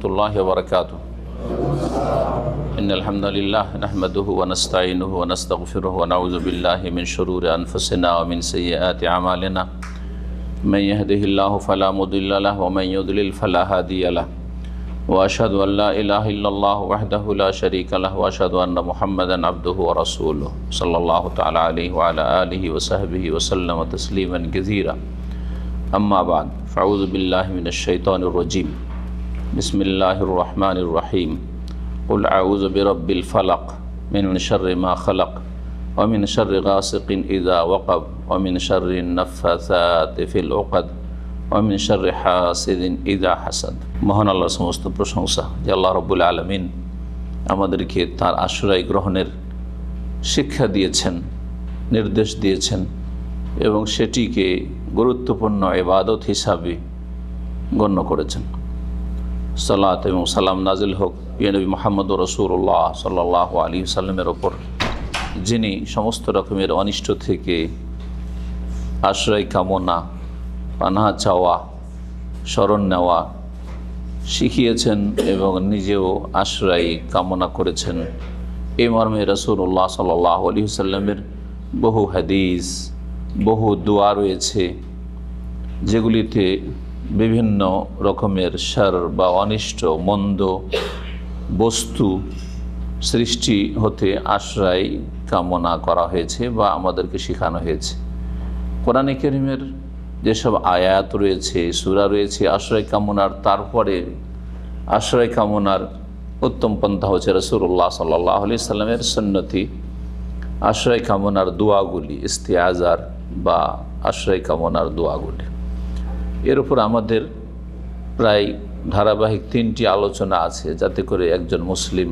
রহমতুল্লাহি ওয়া বারাকাতুহু। ইন্নাল হামদালিল্লাহ নাহমাদুহু ওয়া নাস্তাঈনুহু ওয়া নাস্তাগফিরুহু ওয়া নাউযু বিল্লাহি মিন শুরুরি আনফুসিনা ওয়া মিন সাইয়্যাতি আমালিনা। মান ইয়াহদিহিল্লাহু ফালা মুদিল্লা লাহু ওয়া মান ইউদ্লিল ফালা হাদিয়া লাহু। ওয়া আশহাদু আল লা ইলাহা ইল্লাল্লাহু ওয়াহদাহু লা শারীকা লাহু ওয়া আশহাদু আন্না মুহাম্মাদান আবদুহু ওয়া রাসূলুহু সাল্লাল্লাহু তাআলা আলাইহি ওয়া আলা আলিহি ওয়া সাহবিহি ওয়া সাল্লামা তাসলিমান কাসীরা। আম্মা বা'দ, ফাউযু বিল্লাহি মিনাশ শাইতানির রাজীম। বিসমিল্লাহির রহমানির রহিম। কুল আউযু বিরাব্বিল ফালাক মিন শাররি মা খালাক ওয়া মিন শাররি গাসিকিন ইযা ওয়াকাব ওয়া মিন শাররিন নাফাসাতি ফিল উকাদ ওয়া মিন শাররি হাসিদিন ইযা হাসাদ। মহান আল্লাহর সমস্ত প্রশংসা যে আল্লাহ রাব্বুল আলামিন আমাদেরকে তার আশ্রয় গ্রহণের শিক্ষা দিয়েছেন, নির্দেশ দিয়েছেন এবং সেটিকে গুরুত্বপূর্ণ ইবাদত হিসাবে গণ্য করেছেন। সালাত এবং সালাম নাজিল হোক প্রিয় নবী মুহাম্মদুর রাসূলুল্লাহ সাল্লাল্লাহু আলাইহি ওয়াসাল্লামের ওপর, যিনি সমস্ত রকমের অনিষ্ট থেকে আশ্রয় কামনা, পানাহ চাওয়া, শরণ নেওয়া শিখিয়েছেন এবং নিজেও আশ্রয় কামনা করেছেন। এই মর্মে রাসূলুল্লাহ সাল্লাল্লাহু আলাইহি ওয়াসাল্লামের বহু হাদিস, বহু দোয়া রয়েছে যেগুলিতে বিভিন্ন রকমের শার বা অনিষ্ট মন্দ বস্তু সৃষ্টি হতে আশ্রয় কামনা করা হয়েছে বা আমাদেরকে শেখানো হয়েছে। কোরআনে কারীমের যেসব আয়াত রয়েছে, সূরা রয়েছে আশ্রয় কামনার, তারপরে আশ্রয় কামনার উত্তম পন্থা হচ্ছে রাসূলুল্লাহ সাল্লাল্লাহু আলাইহি সাল্লামের সুন্নতি আশ্রয় কামনার দোয়াগুলি, ইস্তিআজার বা আশ্রয় কামনার দোয়াগুলি। এর উপর আমাদের প্রায় ধারাবাহিক 3টি আলোচনা আছে, যাতে করে একজন মুসলিম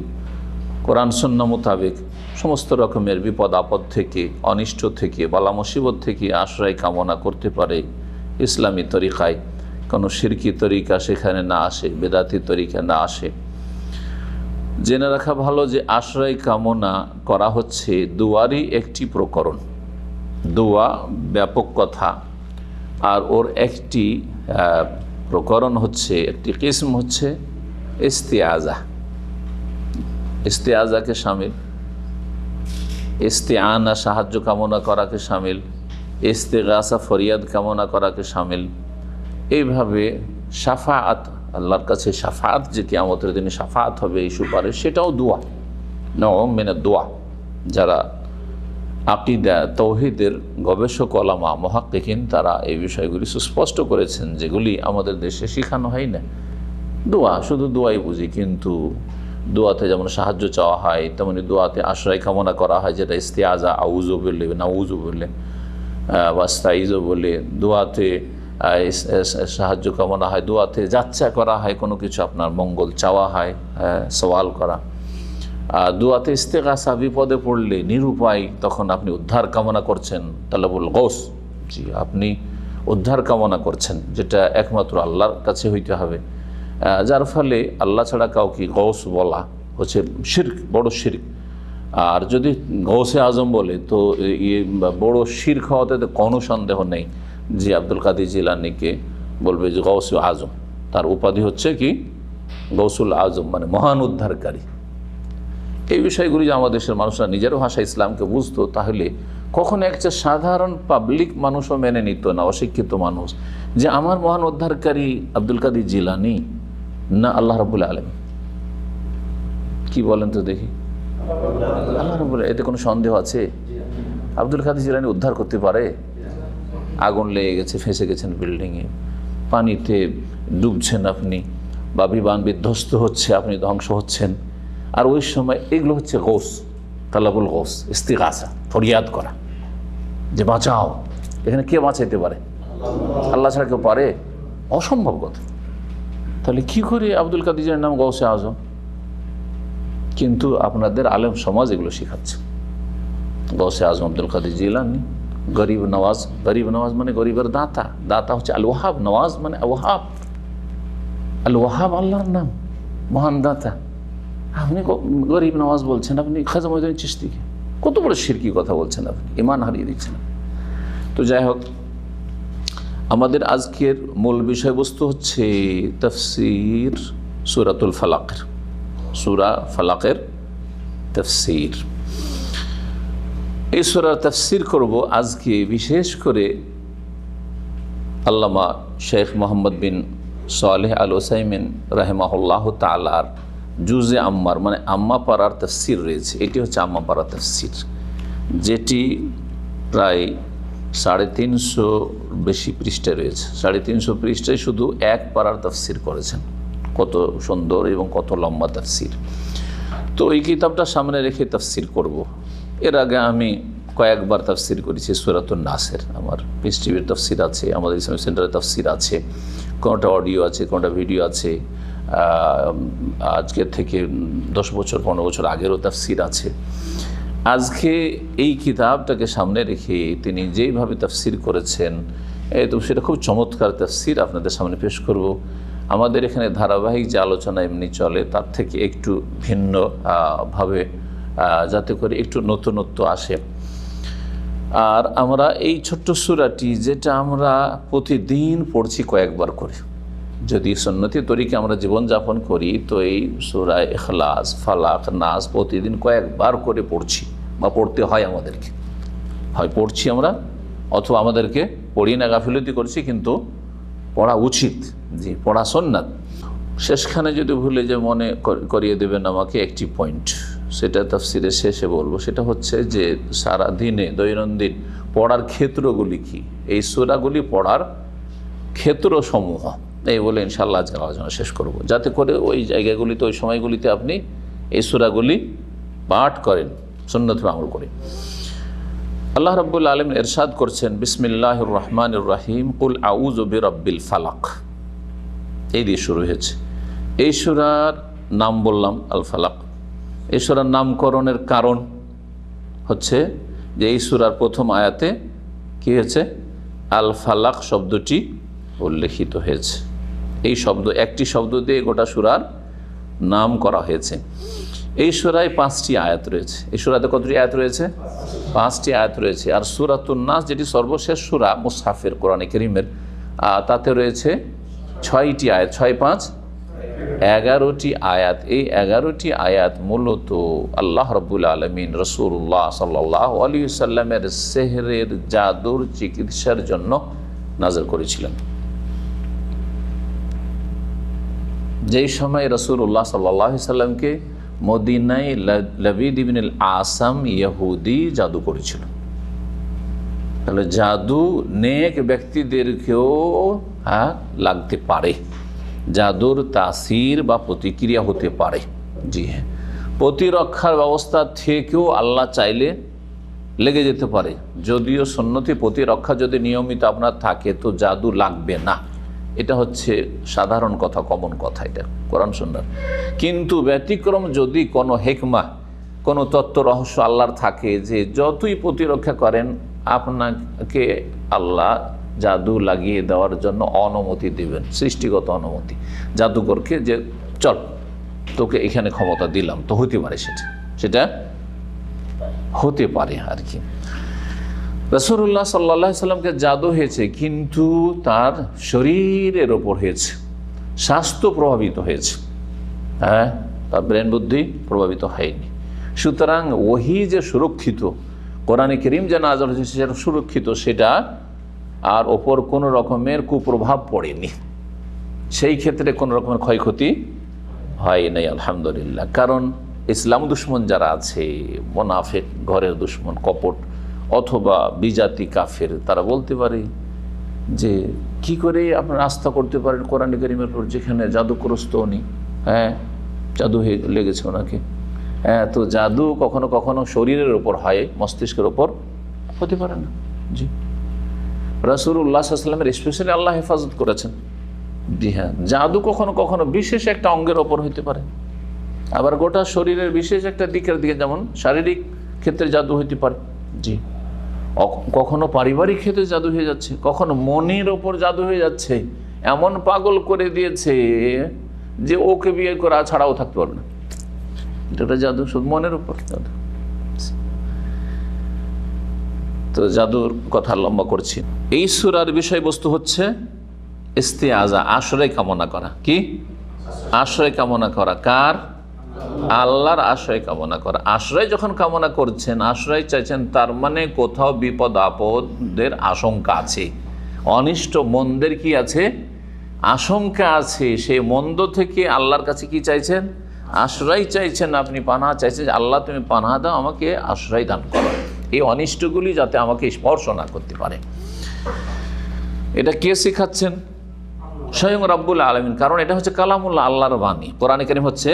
কোরআন সুন্নাহ মোতাবেক সমস্ত রকমের বিপদ আপদ থেকে, অনিষ্ট থেকে, বালা মুসিবত থেকে আশ্রয় কামনা করতে পারে। ইসলামী তরিকায় কোনো শিরকি তরিকা সেখানে না আসে, বেদাতি তরিকা না আসে। জেনে রাখা ভালো যে আশ্রয় কামনা করা হচ্ছে দোয়ারই একটি প্রকরণ। দোয়া ব্যাপক কথা, আর ওর একটি প্রকরণ হচ্ছে, একটি কিসম হচ্ছে ইস্তিআজা। ইস্তিআজাকে শামিল, ইস্তিআনা সাহায্য কামনা করাকে শামিল, ইস্তিগাসা ফরিয়াদ কামনা করাকে শামিল। এইভাবে শাফাআত, আল্লাহর কাছে শাফাআত, যে কিয়ামতের দিনে শাফাআত হবে, এই সুপারিশ, সেটাও দোয়া, নওম মিনাদ দোয়া। যারা আকিদা তৌহিদের গবেষক ওলামা মুহাক্কিকিন তারা এই বিষয়গুলি সুস্পষ্ট করেছেন, যেগুলি আমাদের দেশে শেখানো হয় না। দোয়া শুধু দোয়াই বুঝি, কিন্তু দোয়াতে যেমন সাহায্য চাওয়া হয় তেমনি দোয়াতে আশ্রয় কামনা করা হয়, যেটা ইস্তিআজা, আউযু বলে, নাউযু বলে, ওয়াস্তাইযু বলে। দোয়াতে সাহায্য কামনা হয়, দোয়াতে যাচ্ছা করা হয়, কোনো কিছু আপনার মঙ্গল চাওয়া হয়, সওয়াল করা। দোয়াতে ইস্তেগাসা, বিপদে পড়লে নিরুপায় তখন আপনি উদ্ধার কামনা করছেন, তালাবুল গৌস, জি আপনি উদ্ধার কামনা করছেন, যেটা একমাত্র আল্লাহর কাছে হইতে হবে। যার ফলে আল্লাহ ছাড়া কাউকে গৌস বলা হচ্ছে শিরক, বড় শিরক। আর যদি গৌসে আজম বলে তো বড় শিরক হওয়াতে তো কোনো সন্দেহ নেই যে আব্দুল কাদের জিলানীকে বলবে যে গৌসে আজম, তার উপাধি হচ্ছে কি গৌসুল আজম, মানে মহান উদ্ধারকারী। এই বিষয়গুলি যে আমাদের দেশের মানুষরা নিজের ভাষা ইসলামকে বুঝতো, তাহলে কখনো একটা সাধারণ পাবলিক মানুষও মেনে নিত না, অশিক্ষিত মানুষ, যে আমার মহান উদ্ধারকারী আব্দুল কাদের জিলানী না আল্লাহ রাব্বুল আলামিন। কি বলেন তো দেখি, আল্লাহ রাব্বুল, এতে কোনো সন্দেহ আছে? আব্দুল কাদের জিলানী উদ্ধার করতে পারে? আগুন লেগে গেছে, ফেঁসে গেছেন বিল্ডিংয়ে, পানিতে ডুবছেন আপনি, বা বিমান বিধ্বস্ত হচ্ছে, আপনি ধ্বংস হচ্ছেন, আর ওই সময় এগুলো হচ্ছে গৌস, তালাবুল গৌস, ইস্তিগাসা, ফরিয়াদ করা যে বাঁচাও। এখানে কে বাঁচাইতে পারে? আল্লাহ ছাড়া কেউ পারে? অসম্ভব কথা। তাহলে কি করে আব্দুল কাদের জিলানীর নাম গৌসে আজম? কিন্তু আপনাদের আলেম সমাজ এগুলো শেখাচ্ছে। গৌসে আজম আব্দুল কাদের জিলানী, গরিব নওয়াজ। গরিব নওয়াজ মানে গরিবের দাতা, দাতা হচ্ছে আল ওয়াহাব, নওয়াজ মানে ওয়াহাব। আল ওয়াহাব আল্লাহর নাম, মহান দাতা। আপনি গরিব নওয়াজ বলছেন, আপনি খাজা মঈনুদ্দিন চিশতিকে, কত বড় শিরকি কথা বলছেন আপনি, ঈমান হারিয়ে দিচ্ছেন। তো যাই হোক, আমাদের আজকের মূল বিষয়বস্তু হচ্ছে তাফসীর সূরাতুল ফালাকের, সূরা ফালাকের তাফসীর। এই সূরার তাফসীর করব আজকে বিশেষ করে আল্লামা শেখ মোহাম্মদ বিন সালেহ আল উসাইমিন রাহিমাহুল্লাহ তাআলার জুজে আম্মার, মানে আম্মা পাড়ার তাফসীর রয়েছে। এটি হচ্ছে আম্মা পাড়ার তাফসীর, যেটি প্রায় 350 বেশি পৃষ্ঠা রয়েছে। 350 পৃষ্ঠায় শুধু এক পাড়ার তাফসীর করেছেন। কত সুন্দর এবং কত লম্বা তাফসীর। তো এই কিতাবটা সামনে রেখে তাফসীর করব। এর আগে আমি কয়েকবার তাফসীর করেছি সূরাতুন নাসের। আমার পিস টিভির তাফসীর আছে, আমাদের ইসলামিক সেন্টারের তাফসীর আছে, কোনোটা অডিও আছে, কোনোটা ভিডিও আছে। আজকের থেকে 10 বছর 15 বছর আগেরও তাফসীর আছে। আজকে এই কিতাবটাকে সামনে রেখে তিনি যেইভাবে তাফসীর করেছেন, তো সেটা খুব চমৎকার তাফসীর আপনাদের সামনে পেশ করব। আমাদের এখানে ধারাবাহিক যে আলোচনা এমনি চলে তার থেকে একটু ভিন্ন ভাবে, যাতে করে একটু নতুনত্ব আসে। আর আমরা এই ছোট্ট সূরাটি, যেটা আমরা প্রতিদিন পড়ছি কয়েকবার করে, যদি সুন্নতি তরিকে আমরা জীবনযাপন করি, তো এই সূরা ইখলাস, ফালাক, নাস প্রতিদিন কয়েকবার করে পড়ছি বা পড়তে হয় আমাদেরকে। হয় পড়ছি আমরা, অথবা আমাদেরকে পড়ি না, গাফিলতি করছি, কিন্তু পড়া উচিত। জি, পড়া সুন্নাত। শেষখানে যদি ভুলে যে মনে করিয়ে দেবেন আমাকে একটি পয়েন্ট, সেটা তাফসীরের শেষে বলবো। সেটা হচ্ছে যে সারা দিনে দৈনন্দিন পড়ার ক্ষেত্রগুলি কি, এই সূরাগুলি পড়ার ক্ষেত্রসমূহ, এই বলে ইনশাআল্লাহ আজকে আলোচনা শেষ করব, যাতে করে ওই জায়গাগুলিতে, ওই সময়গুলিতে আপনি এই সূরাগুলি পাঠ করেন, সুন্নতে আমল করেন। আল্লাহ রাব্বুল আলামিন ইরশাদ করছেন, বিসমিল্লাহির রহমানির রহিম, কুল আউযু বিরাব্বিল ফালাক। এই দিয়ে শুরু হয়েছে। এই সূরার নাম বললাম আল ফালাক। এই সূরার নামকরণের কারণ হচ্ছে যে এই সূরার প্রথম আয়াতে কি হয়েছে, আল ফালাক শব্দটি উল্লেখিত হয়েছে। এই শব্দ, একটি শব্দ দিয়ে গোটা সূরার নাম করা হয়েছে। এই সূরায় 5টি আয়াত রয়েছে। এই সূরাতে কতটি আয়াত রয়েছে? 5টি আয়াত রয়েছে। আর সূরাতুন নাস, যেটি সর্বশেষ সূরা মুসহাফের কোরআনে কারীমের, তাতে রয়েছে 6টি আয়াত। 6 5 11টি আয়াত। এই 11টি আয়াত মূলত আল্লাহ রাব্বুল আলামিন রাসূলুল্লাহ সাল্লাল্লাহু আলাইহি ওয়াসাল্লামের সেহরের, জাদুর চিকিৎসার জন্য নাযিল করেছিলেন। যেই সময় রাসূলুল্লাহ সাল্লাল্লাহু আলাইহি ওয়াসাল্লামকে মদিনায় লাবিদ ইবনে আল আসাম ইহুদি জাদু করেছিল। তাহলে জাদু নেক ব্যক্তিদেরকেও লাগতে পারে, জাদুর তাসির বা প্রতিক্রিয়া হতে পারে। জি হ্যাঁ, প্রতিরক্ষার ব্যবস্থা থেকেও আল্লাহ চাইলে লেগে যেতে পারে। যদিও সুন্নতি প্রতিরক্ষা যদি নিয়মিত আপনার থাকে, তো জাদু লাগবে না। এটা হচ্ছে সাধারণ কথা, কমন কথা, এটা কোরআন সুন্নাহ। কিন্তু ব্যতিক্রম যদি কোনো হিকমা, কোনো তত্ত্ব রহস্য আল্লাহর থাকে, যে যতই প্রতিরক্ষা করেন আপনাকে আল্লাহ জাদু লাগিয়ে দেওয়ার জন্য অনুমতি দেবেন, সৃষ্টিগত অনুমতি। জাদুকরকে যে চল তোকে এখানে ক্ষমতা দিলাম, তো হতে পারে, সেটা হতে পারে আর কি। রাসূলুল্লাহ সাল্লাল্লাহু আলাইহি সাল্লামকে জাদু হয়েছে, কিন্তু তার শরীরের ওপর হয়েছে, স্বাস্থ্য প্রভাবিত হয়েছে, হ্যাঁ, তার ব্রেন বুদ্ধি প্রভাবিত হয়নি। সুতরাং ওহী যে সুরক্ষিত, কোরআনে কারীম যে নাযিল হয়েছে সেটা সুরক্ষিত, সেটা আর ওপর কোনো রকমের কুপ্রভাব পড়েনি। সেই ক্ষেত্রে কোনো রকমের ক্ষয়ক্ষতি হয় নাই, আলহামদুলিল্লাহ। কারণ ইসলাম দুশ্মন যারা আছে, মুনাফিক, ঘরের দুশ্মন, কপট, অথবা বিজাতি কাফের, তারা বলতে পারে যে কি করে আপনারা আস্থা করতে পারেন কোরআনে কারীমের উপর, যেখানে জাদুগ্রস্ত উনি, হ্যাঁ, জাদু হয়ে লেগেছে ওনাকে। হ্যাঁ, তো জাদু কখনো কখনো শরীরের ওপর হয়, মস্তিষ্কের ওপর হতে পারে না। জি, রাসূলুল্লাহ সাল্লাল্লাহু আলাইহি ওয়াসাল্লামের স্পেশালি আল্লাহ হেফাজত করেছেন। জি হ্যাঁ, জাদু কখনো কখনো বিশেষ একটা অঙ্গের ওপর হতে পারে, আবার গোটা শরীরের বিশেষ একটা দিকের দিকে, যেমন শারীরিক ক্ষেত্রে জাদু হতে পারে। জি, কখনো পারিবারিক ক্ষেত্রে জাদু হয়ে যাচ্ছে, কখনো মনের ওপর জাদু হয়ে যাচ্ছে, এমন পাগল করে দিয়েছে যে ওকে বিয়ে করা ছাড়াও থাকতে পারবে না। এটা জাদু, শুধু মনের উপর জাদু। তো জাদুর কথা লম্বা করছি। এই সূরার বিষয়বস্তু হচ্ছে ইস্তিআজা, আশ্রয় কামনা করা। কি আশ্রয় কামনা করা কার? আল্লাহর আশ্রয় কামনা করা। আশ্রয় যখন কামনা করছেন, আশ্রয় চাইছেন, তার মানে কোথাও বিপদ আপদের আশঙ্কা আছে, অনিষ্ট মন্দের কি আছে? আশঙ্কা আছে। সেই মন্দ থেকে আল্লাহর কাছে কি চাইছেন? আশ্রয় চাইছেন। আপনি পানাহ চাইছেন, আল্লাহ তুমি পানাহ দাও, আমাকে আশ্রয় দান করো, এই অনিষ্টগুলি যাতে আমাকে স্পর্শ না করতে পারে। এটা কে শেখাচ্ছেন? স্বয়ং রব্বুল আলামিন। কারণ এটা হচ্ছে কালামুল্লাহ, আল্লাহর বাণী। কোরআনে কারীম হচ্ছে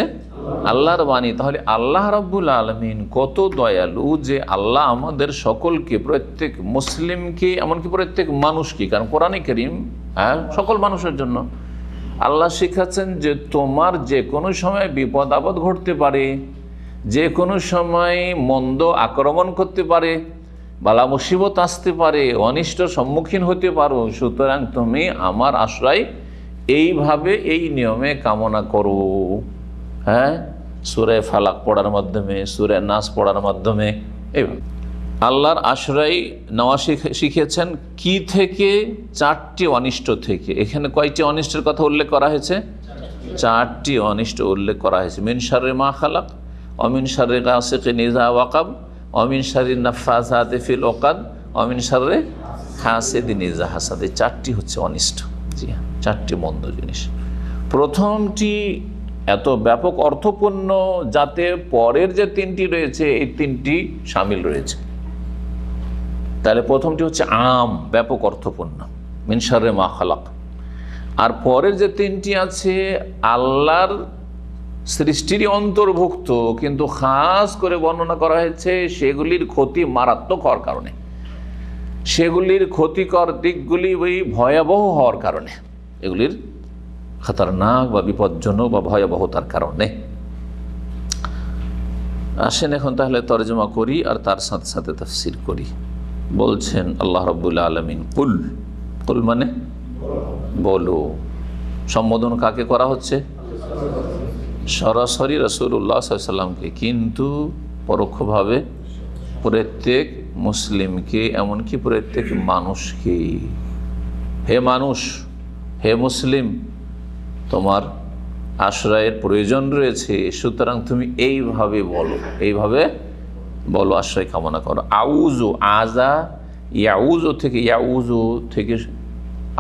আল্লাহর বাণী। তাহলে আল্লাহ রব্বুল আলামিন কত দয়ালু যে আল্লাহ আমাদের সকলকে, প্রত্যেক মুসলিমকে, এমনকি প্রত্যেক মানুষকে, কারণ কোরআনে কারীম সকল মানুষের জন্য আল্লাহ শিখাচ্ছেন যে তোমার যে কোনো সময় বিপদ আপদ ঘটতে পারে, যে কোনো সময় মন্দ আক্রমণ করতে পারে, বালা মুসিবত আসতে পারে, অনিষ্ট সম্মুখীন হতে পারো, সুতরাং তুমি আমার আশ্রয় এইভাবে, এই নিয়মে কামনা করো। সূরা ফালাক পড়ার মাধ্যমে, সূরা নাস পড়ার মাধ্যমে এইভাবে আল্লাহর আশ্রয় নেওয়া শিখিয়েছেন। কি থেকে? 4টি অনিষ্ট থেকে। এখানে কয়টি অনিষ্টের কথা উল্লেখ করা হয়েছে? 4টি অনিষ্ট উল্লেখ করা হয়েছে। মিন শাররি মা খালাক, অমিন শাররি গাসিকিন ইযা ওয়াকাব, অমিন শাররি নাফাসাতি ফিল উকাদ, অমিন শাররি হাসিদিন ইযা হাসাদ। এই 4টি হচ্ছে অনিষ্ট। জি হ্যাঁ, 4টি মন্দ জিনিস। প্রথমটি এত ব্যাপক অর্থপূর্ণ যাতে পরের যে 3টি রয়েছে এই 3টি শামিল রয়েছে। তাহলে প্রথমটি হচ্ছে আম, ব্যাপক অর্থপূর্ণ, মিন শাররি মা খালাক। আর পরের যে 3টি আছে আল্লাহর সৃষ্টিরই অন্তর্ভুক্ত, কিন্তু খাস করে বর্ণনা করা হয়েছে সেগুলির ক্ষতি মারাত্মক হওয়ার কারণে, সেগুলির ক্ষতিকর দিকগুলি ওই ভয়াবহ হওয়ার কারণে, এগুলির খতরনাক বা বিপজ্জনক বা ভয়াবহতার কারণে। আসেন এখন তাহলে তরজমা করি আর তার সাথে সাথে তাফসীর করি। বলছেন আল্লাহ রাব্বুল আলামিন, কুল, কুল মানে বলো। সম্বোধন কাকে করা হচ্ছে? সরাসরি রাসূলুল্লাহ সাল্লাল্লাহু আলাইহি ওয়াসাল্লামকে, কিন্তু পরোক্ষভাবে প্রত্যেক মুসলিমকে, এমনকি প্রত্যেক মানুষকে। হে মানুষ, হে মুসলিম, তোমার আশ্রয়ের প্রয়োজন রয়েছে, সুতরাং তুমি এইভাবে বলো, এইভাবে বলো, আশ্রয় কামনা করো। আউযু, আজা ইয়াউযু থেকে, ইয়াউযু থেকে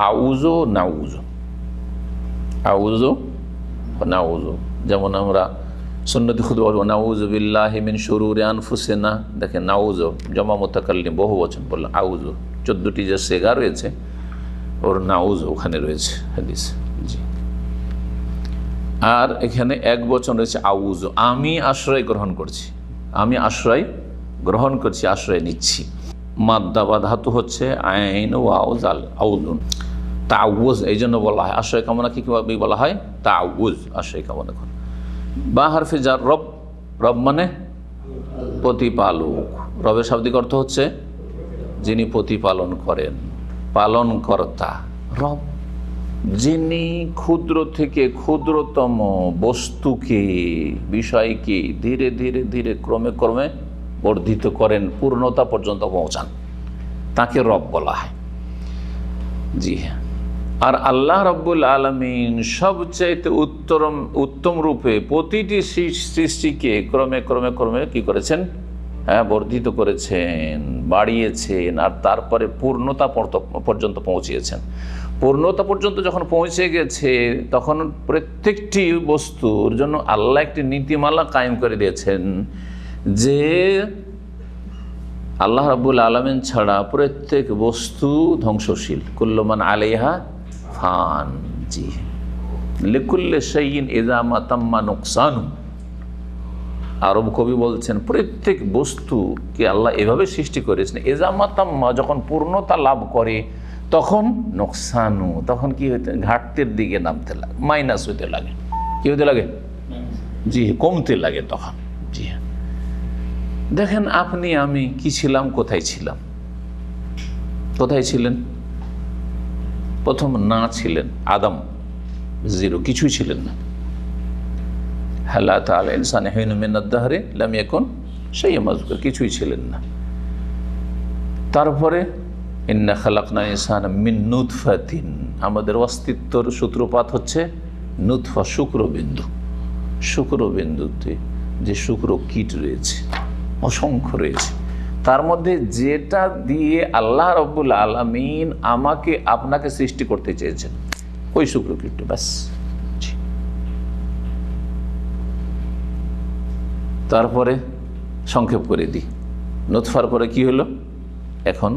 আউযু নাউযু, আউযু নাউযু। যেমন আমরা সুন্নতি খুতবা বলবো নাউযু বিল্লাহি মিন শুরুরি আনফুসিনা, দেখেন নাউযু জমা মুতাকাল্লিম বহু বচন বললো, আউযু 14টি যে সেগা রয়েছে ওর নাউযু ওখানে রয়েছে হাদিস। জি, আর এখানে এক বচন রয়েছে আউযু, আমি আশ্রয় গ্রহণ করছি, আমি আশ্রয় গ্রহণ করছি, আশ্রয় নিচ্ছি। মাদ্দা বা ধাতু হচ্ছে আইন ওয়াও জাল, আউযুন, তাআউযুজ, এই জন্য বলা হয় আশ্রয় কামনা কি কিভাবে বলা হয়? তাআউযুজ, আশ্রয় কামনা করা। বা হারফে জার, রব, রব মানে প্রতিপালক। রবের শাব্দিক অর্থ হচ্ছে যিনি প্রতিপালন করেন, পালনকর্তা। রব যিনি ক্ষুদ্র থেকে ক্ষুদ্রতম বস্তুকে, বিষয়কে ধীরে ধীরে ধীরে ক্রমে ক্রমে বর্ধিত করেন, পূর্ণতা পর্যন্ত পৌঁছান, তাকে রব বলা হয়। জি হ্যাঁ। আর আল্লাহ রাব্বুল আলামিন সবচাইতে উত্তম রূপে প্রতিটি সৃষ্টিকে ক্রমে ক্রমে ক্রমে কি করেছেন? বর্ধিত করেছেন, বাড়িয়েছেন, আর তারপরে পূর্ণতা পর্যন্ত পৌঁছিয়েছেন। পূর্ণতা পর্যন্ত যখন পৌঁছে গেছে তখন প্রত্যেকটি বস্তুর জন্য আল্লাহ একটি নীতিমালা কায়েম করে দিয়েছেন যে আল্লাহ রাব্বুল আলামিন ছাড়া প্রত্যেক বস্তু ধ্বংসশীল। কুল্লু মান আলাইহা ফান। জি, লিকুল্লি শাইইন ইযা মা তাম্মা নুকসানু। আরব কবি বলছেন প্রত্যেক বস্তুকে আল্লাহ এভাবে সৃষ্টি করেছেন, ইযা মা তাম্মা, যখন পূর্ণতা লাভ করে তখন নোকসানু, তখন কি হইতে? ঘাটতির দিকে নামতে লাগে, মাইনাস হইতে লাগে। কি হইতে লাগে? জি, কমতে লাগে তখন। জি, দেখেন আপনি আমি কি ছিলাম, কোথায় ছিলাম? কোথায় ছিলেন? প্রথম না ছিলেন, আদম, জিরো, কিছুই ছিলেন না। হাল আতা আলা ইনসানি হিনুম মিনাদ দাহরি লাম ইয়াকুন শাইআন মাযকুর, কিছুই ছিলেন না। তারপরে ইন্না খালাকনা ইনসানা মিন নুতফাতিন, আমাদের অস্তিত্বর সূত্রপাত হচ্ছে নুতফা শুক্রবিন্দু, শুক্রবিন্দুতে যে শুক্র কীট রয়েছে অসংখ্য রয়েছে, তার মধ্যে যেটা দিয়ে আল্লাহ রাব্বুল আলামিন আমাকে আপনাকে সৃষ্টি করতে চেয়েছেন ওই শুক্র কীট, ব্যাস। তারপরে সংক্ষেপ করে দিই, নুতফার পরে কি হলো, এখন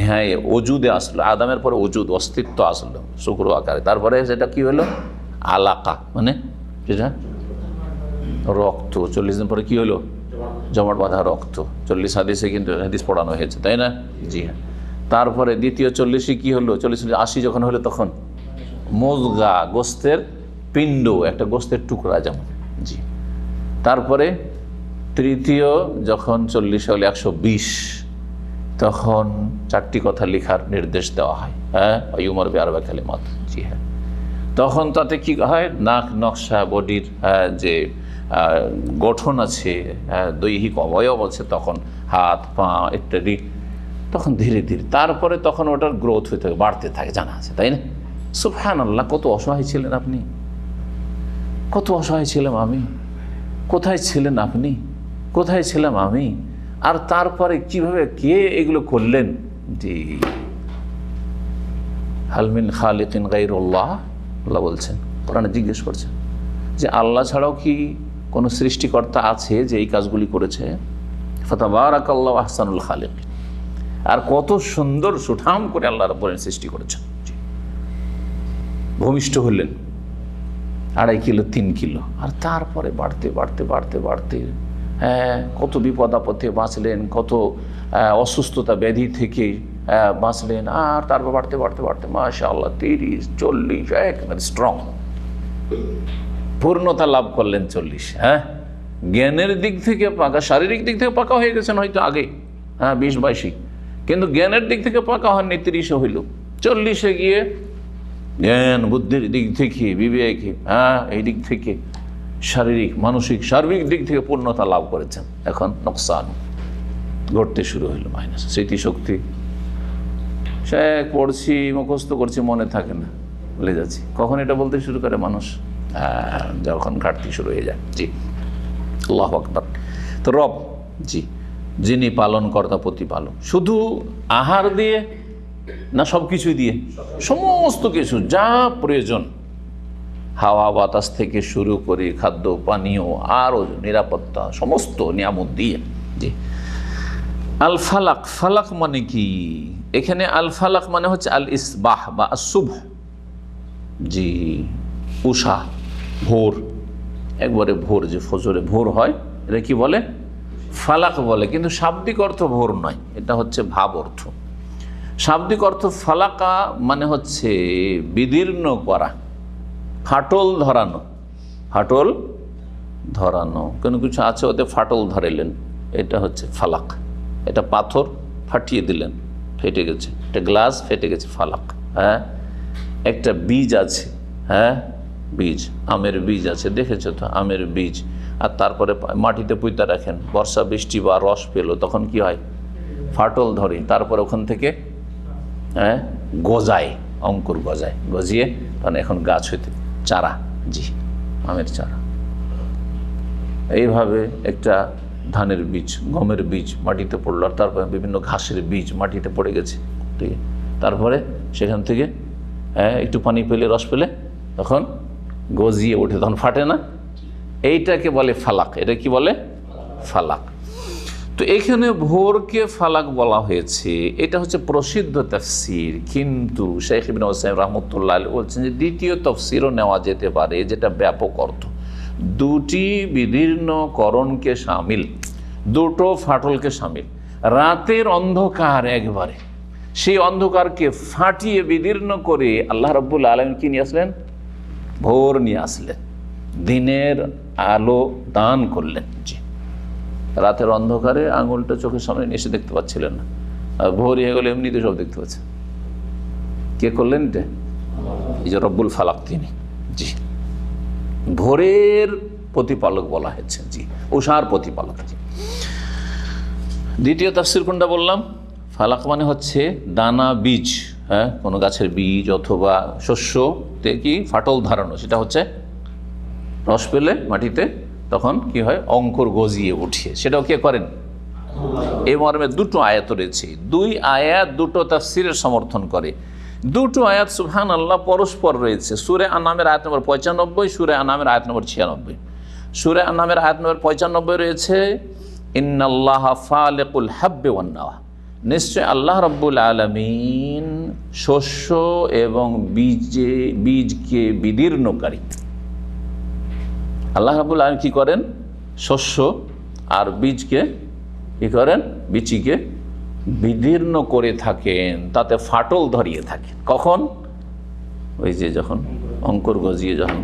হ্যাঁ ওজুদে আসলো, আদমের পরে ওজুদ অস্তিত্ব আসলো শুক্র আকারে। তারপরে সেটা কি হলো, আলাকা, মানে যেটা রক্ত। 40 দিন পরে কি হলো, জমাট বাঁধা রক্ত। 40 হাদিসে কিন্তু হাদিস পড়ানো হয়েছে, তাই না? জি হ্যাঁ। তারপরে দ্বিতীয় 40 কি হলো, 40-80 যখন হলো তখন মুজগা, গোস্তের পিণ্ড, একটা গোস্তের টুকরা যেমন। জি। তারপরে তৃতীয় যখন 40 হলে 120, তখন 4টি কথা লেখার নির্দেশ দেওয়া হয়। হ্যাঁ, উমর বিআরবা কালিমাত। জি হ্যাঁ। তখন তাতে কি হয়, নাক নকশা, বডির যে গঠন আছে, দৈহিক অবয়ব আছে, তখন হাত পা ইত্যাদি, তখন ধীরে ধীরে তারপরে তখন ওটার গ্রোথ হতে থাকে, বাড়তে থাকে, জানা আছে, তাই না? সুবহানাল্লাহ, কত অসহায় ছিলেন আপনি, কত অসহায় ছিলাম আমি, কোথায় ছিলেন আপনি, কোথায় ছিলাম আমি, আর তারপরে কিভাবে কে এগুলো করলেন। জি, হাল মিন খালিকিন গায়রুল্লাহ, আল্লাহ বলছেন, কোরআনে জিজ্ঞেস করছেন যে আল্লাহ ছাড়াও কি কোনো সৃষ্টিকর্তা আছে যে এই কাজগুলি করেছে? ফাতাবারাকাল্লাহু আহসানুল খালিকিন। আর কত সুন্দর সুঠাম করে আল্লাহ রাব্বুল আলামিন সৃষ্টি করেছেন। ভূমিষ্ঠ হলেন 2.5 কিলো 3 কিলো, আর তারপরে বাড়তে বাড়তে বাড়তে বাড়তে হ্যাঁ কত বিপদ আপদে বাঁচলেন, কত অসুস্থতা ব্যাধি থেকে বাঁচলেন, আর তারপর বাড়তে বাড়তে বাড়তে মাশাআল্লাহ 30-40 একেবারে স্ট্রং পূর্ণতা লাভ করলেন। 40, হ্যাঁ জ্ঞানের দিক থেকে পাকা, শারীরিক দিক থেকে পাকা হয়ে গেছেন হয়তো আগে, হ্যাঁ 20-22, কিন্তু জ্ঞানের দিক থেকে পাকা হননি, 30 হইল। 40 গিয়ে জ্ঞান বুদ্ধির দিক থেকে, বিবেকে, হ্যাঁ এই দিক থেকে, শারীরিক মানসিক সার্বিক দিক থেকে পূর্ণতা লাভ করেছেন। এখন নোকসান ঘটতে শুরু হইল, মাইনাস। স্মৃতিশক্তি সে পড়ছি, মুখস্থ করছি, মনে থাকে না, ভুলে যাচ্ছি। কখন এটা বলতে শুরু করে মানুষ? যখন ঘাটতি শুরু হয়ে যায়। জি, আল্লাহু আকবার। তো রব, জি, যিনি পালন কর্তা, প্রতিপালক, শুধু আহার দিয়ে না, সব কিছুই দিয়ে, সমস্ত কিছু যা প্রয়োজন, হাওয়া বাতাস থেকে শুরু করে খাদ্য পানীয় আরও নিরাপত্তা, সমস্ত নিয়ামত দিয়ে। জি। আল ফালাক, ফালাক মানে কি? এখানে আল ফালাক মানে হচ্ছে আল ইসবাহ বা আসুবহ। জি, উষা, ভোর, একবারে ভোর, যে ফজরে ভোর হয়, এটা কি বলে? ফালাক বলে। কিন্তু শাব্দিক অর্থ ভোর নয়, এটা হচ্ছে ভাব অর্থ। শাব্দিক অর্থ ফালাকা মানে হচ্ছে বিদীর্ণ করা, ফাটল ধরানো, ফাটল ধরানো। কোনো কিছু আছে ওতে ফাটল ধরাইলেন, এটা হচ্ছে ফালাক। এটা পাথর ফাটিয়ে দিলেন, ফেটে গেছে, এটা গ্লাস ফেটে গেছে, ফালাক। হ্যাঁ, একটা বীজ আছে, হ্যাঁ বীজ, আমের বীজ আছে, দেখেছো তো আমের বীজ, আর তারপরে মাটিতে পুঁতে রাখেন, বর্ষা বৃষ্টি বা রস পেলো, তখন কি হয়? ফাটল ধরে, তারপর ওখান থেকে হ্যাঁ গজায়, অঙ্কুর গজায়, গজিয়ে তখন এখন গাছ হইতে চারা। জি, আমের চারা। এইভাবে একটা ধানের বীজ, গমের বীজ মাটিতে পড়লো, আর তারপরে বিভিন্ন ঘাসের বীজ মাটিতে পড়ে গেছে, ঠিক, তারপরে সেখান থেকে একটু পানি পেলে, রস পেলে, তখন গজিয়ে ওঠে, তখন ফাটে না। এইটাকে বলে ফালাক। এটা কি বলে? ফালাক। তো এখানে ভোরকে ফালাক বলা হয়েছে, এটা হচ্ছে প্রসিদ্ধ তাফসীর। কিন্তু শেখ ইবনে উসাইমিন রাহমাতুল্লাহ আলাইহি বলছেন যে দ্বিতীয় তাফসীরও নেওয়া যেতে পারে, যেটা ব্যাপক অর্থ। দুটি বিদীর্ণকরণকে শামিল, দুটো ফাটলকে শামিল। রাতের অন্ধকার একবারে, সেই অন্ধকারকে ফাটিয়ে বিদীর্ণ করে আল্লাহ রাব্বুল আলামিন কি নিয়ে আসলেন? ভোর নিয়ে আসলেন, দিনের আলো দান করলেন। জি, রাতের অন্ধকারে আঙুলটা চোখের সামনে এসে দেখতে পাচ্ছিলেন না, আর ভোর হয়ে গেলে এমনিতে সব দেখতে পাচ্ছেন। কে করলেন এটা? এই যে রব্বুল ফালাক, তিনি। জি, ভোরের প্রতিপালক বলা হয়েছে। জি, উষার প্রতিপালক। জি। দ্বিতীয় তাফসীর কোনটা বললাম? ফালাক মানে হচ্ছে দানা বীজ, হ্যাঁ, কোনো গাছের বীজ অথবা শস্যতে কি ফাটল ধরানো, সেটা হচ্ছে রস পেলে মাটিতে তখন কি হয়, অঙ্কুর গজিয়ে উঠে, সেটাও কে করেন? এই মর্মে দুটো আয়াত রয়েছে, দুই আয়াত দুটো তাফসীরের সমর্থন করে। দুটো আয়াত সুবহানাল্লাহ পরস্পর রয়েছে। সূরা আনামের আয়াত নম্বর 95, সূরা আনামের আয়াত নম্বর 96। সূরা আনামের আয়াত নম্বর 95 রয়েছে ইন্নাল্লাহা ফালিকুল হাব্বি ওয়ান নাওয়া, নিশ্চয় আল্লাহ রাব্বুল আলামিন শস্য এবং বীজকে বিদীর্ণকারী। আল্লাহ রাব্বুল আলামিন কি করেন? শস্য আর বীজকে কি করেন? বিচিকে বিদীর্ণ করে থাকেন, তাতে ফাটল ধরিয়ে থাকেন। কখন? ওই যে যখন অঙ্কুর গজিয়ে যখন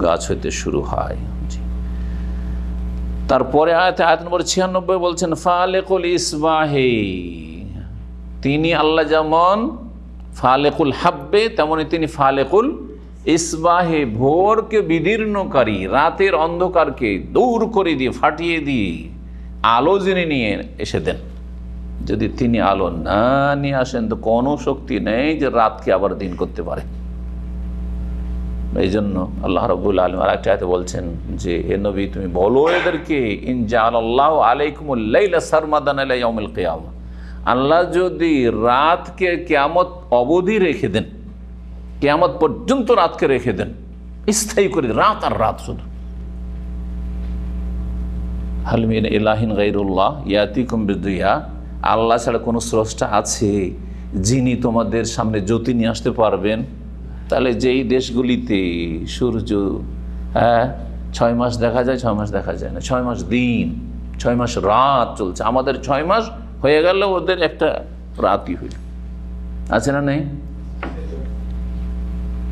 গাছ হইতে শুরু হয়। তারপরে আয়াত নম্বর 96 বলছেন ফালেকুল ইসবাহে, তিনি আল্লাহ যেমন ফালেকুল হাব্বে তেমনি তিনি ফালেকুল ইসবাহে, ভোরকে বিদীর্ণকারী, রাতের অন্ধকারকে দূর করে দিয়ে ফাটিয়ে দিয়ে আলো যিনি নিয়ে এসে দেন। যদি তিনি আলো না নিয়ে আসেন তো কোনো শক্তি নেই যে রাতকে আবার দিন করতে পারে। এই জন্য আল্লাহ রাব্বুল আলামিন আরেকটা আয়াতে বলছেন যে হে নবী তুমি বলো এদেরকে ইন জাআলাল্লাহু আলাইকুমুল লাইলা সারমাদান ইলা ইয়াউমিল কিয়ামা, আল্লাহ যদি রাতকে কিয়ামত অবধি রেখে দেন, কিয়ামত পর্যন্ত রাতকে রেখে দেন, স্থায়ী করে রাত আর রাত শুধু, হাল মিন ইলাহিন গায়রুল্লাহ ইয়াতিকুম বিদিয়া, আল্লাহ ছাড়া কোনো স্রষ্টা আছে যিনি তোমাদের সামনে জ্যোতি নিয়ে আসতে পারবেন? তাহলে যেই দেশগুলিতে সূর্য 6 মাস দেখা যায়, 6 মাস দেখা যায় না, 6 মাস দিন 6 মাস রাত চলছে, আমাদের 6 মাস হয়ে গেল ওদের একটা রাতই হইল, আছে না নেই?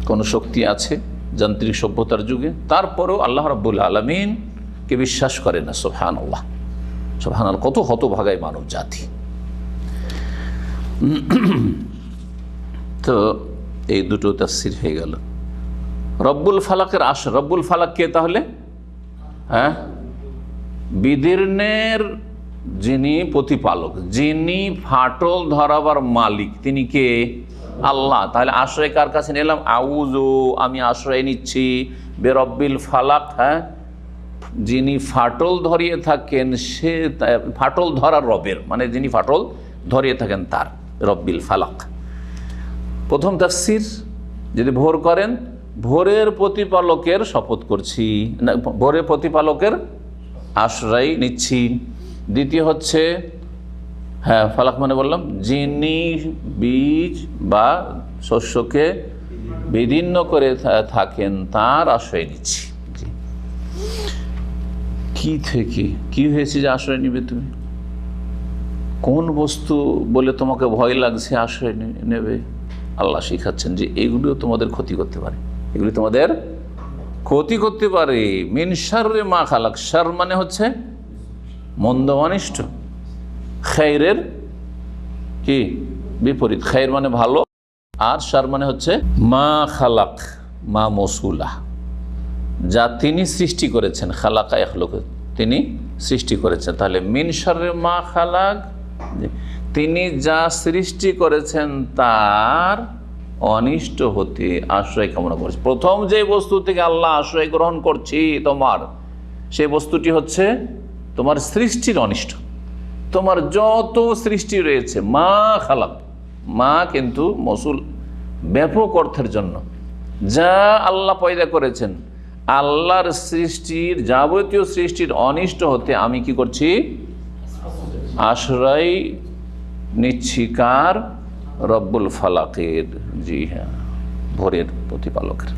কোন শক্তি আছে যান্ত্রিক সভ্যতার যুগে, তারপরেও আল্লাহ রাব্বুল আলামিনকে বিশ্বাস করে না। সুবহানাল্লাহ, সুবহানাল্লাহ, কত হতভাগায় মানব জাতি। তো এই দুটো তাফসীর হয়ে গেল। রব্বুল ফালাকের রব্বুল ফালাক কে তাহলে? হ্যাঁ, বিদীর্ণের যিনি প্রতিপালক, যিনি ফাটল ধরাবার মালিক, তিনি কে? আল্লাহ। তাহলে আশ্রয় কার কাছে নিলাম? আউযু, আমি আশ্রয় নিচ্ছি বেরব্বিল ফালাক, হ্যাঁ, যিনি ফাটল ধরিয়ে থাকেন, সে ফাটল ধরার রবের, মানে যিনি ফাটল ধরিয়ে থাকেন তার, রব্বিল ফালাক। প্রথম তাফসীর যদি ভোর করেন, ভোরের প্রতিপালকের শপথ করছি, না, ভোরের প্রতিপালকের আশ্রয় নিচ্ছি। দ্বিতীয় হচ্ছে হ্যাঁ, ফালাক মানে বললাম যিনি বীজ বা শস্যকে বিদীর্ণ করে থাকেন তার আশ্রয় নিচ্ছি। কি থেকে কি হয়েছে যে আশ্রয় নিবে তুমি? কোন বস্তু বলে তোমাকে ভয় লাগছে আশ্রয় নেবে? আল্লাহ শিখাচ্ছেন যে এগুলিও তোমাদের ক্ষতি করতে পারে, এগুলি তোমাদের ক্ষতি করতে পারে। মিন শাররি মা খালাক, শার মানে হচ্ছে মন্দ অনিষ্ট, খায়রের কি বিপরীত, খায়র মানে ভালো, আর শার মানে হচ্ছে মা খালাক, মা মৌসুলা, যা তিনি সৃষ্টি করেছেন, খালাকা ইয়াখলুক, তিনি সৃষ্টি করেছেন। তাহলে মিন শাররি মা খালাক, তিনি যা সৃষ্টি করেছেন তার অনিষ্ট হতে আশ্রয় কামনা করছে। প্রথম যে বস্তু থেকে আল্লাহ আশ্রয় গ্রহণ করছি তোমার, সেই বস্তুটি হচ্ছে তোমার সৃষ্টির অনিষ্ট। তোমার যত সৃষ্টি রয়েছে, মা খালাক, মা কিন্তু মৌসুল ব্যাপক অর্থের জন্য, যা আল্লাহ পয়দা করেছেন, আল্লাহর সৃষ্টির যাবতীয় সৃষ্টির অনিষ্ট হতে আমি কি করছি? আশ্রয় নিচ্ছি কার? রব্বুল ফালাকের। জি হ্যাঁ, ভোরের প্রতিপালকের।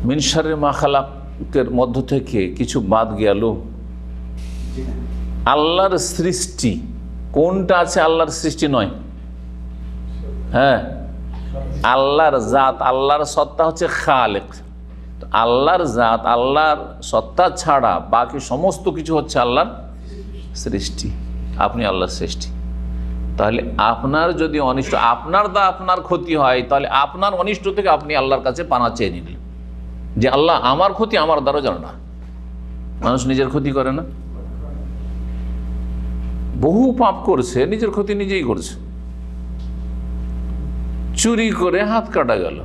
মিন শাররি মা খালাকের মধ্য থেকে কিছু বাদ গেল। আল্লাহর সৃষ্টি কোনটা আছে? আল্লাহর সৃষ্টি নয়, হ্যাঁ, আল্লাহর জাত, আল্লাহর সত্তা হচ্ছে খালেক। আল্লাহর জাত, আল্লাহর সত্তা ছাড়া বাকি সমস্ত কিছু হচ্ছে আল্লাহর সৃষ্টি। আপনি আল্লাহর সৃষ্টি। তাহলে আপনার যদি অনিষ্ট, আপনার ক্ষতি হয়, তাহলে আপনার অনিষ্ট থেকে আপনি আল্লাহর কাছে পানা চেয়ে নিলেন যে আল্লাহ আমার ক্ষতি আমার দ্বারা জানো না। মানুষ নিজের ক্ষতি করে না? বহু পাপ করছে, নিজের ক্ষতি নিজেই করছে। চুরি করে হাত কাটা গেল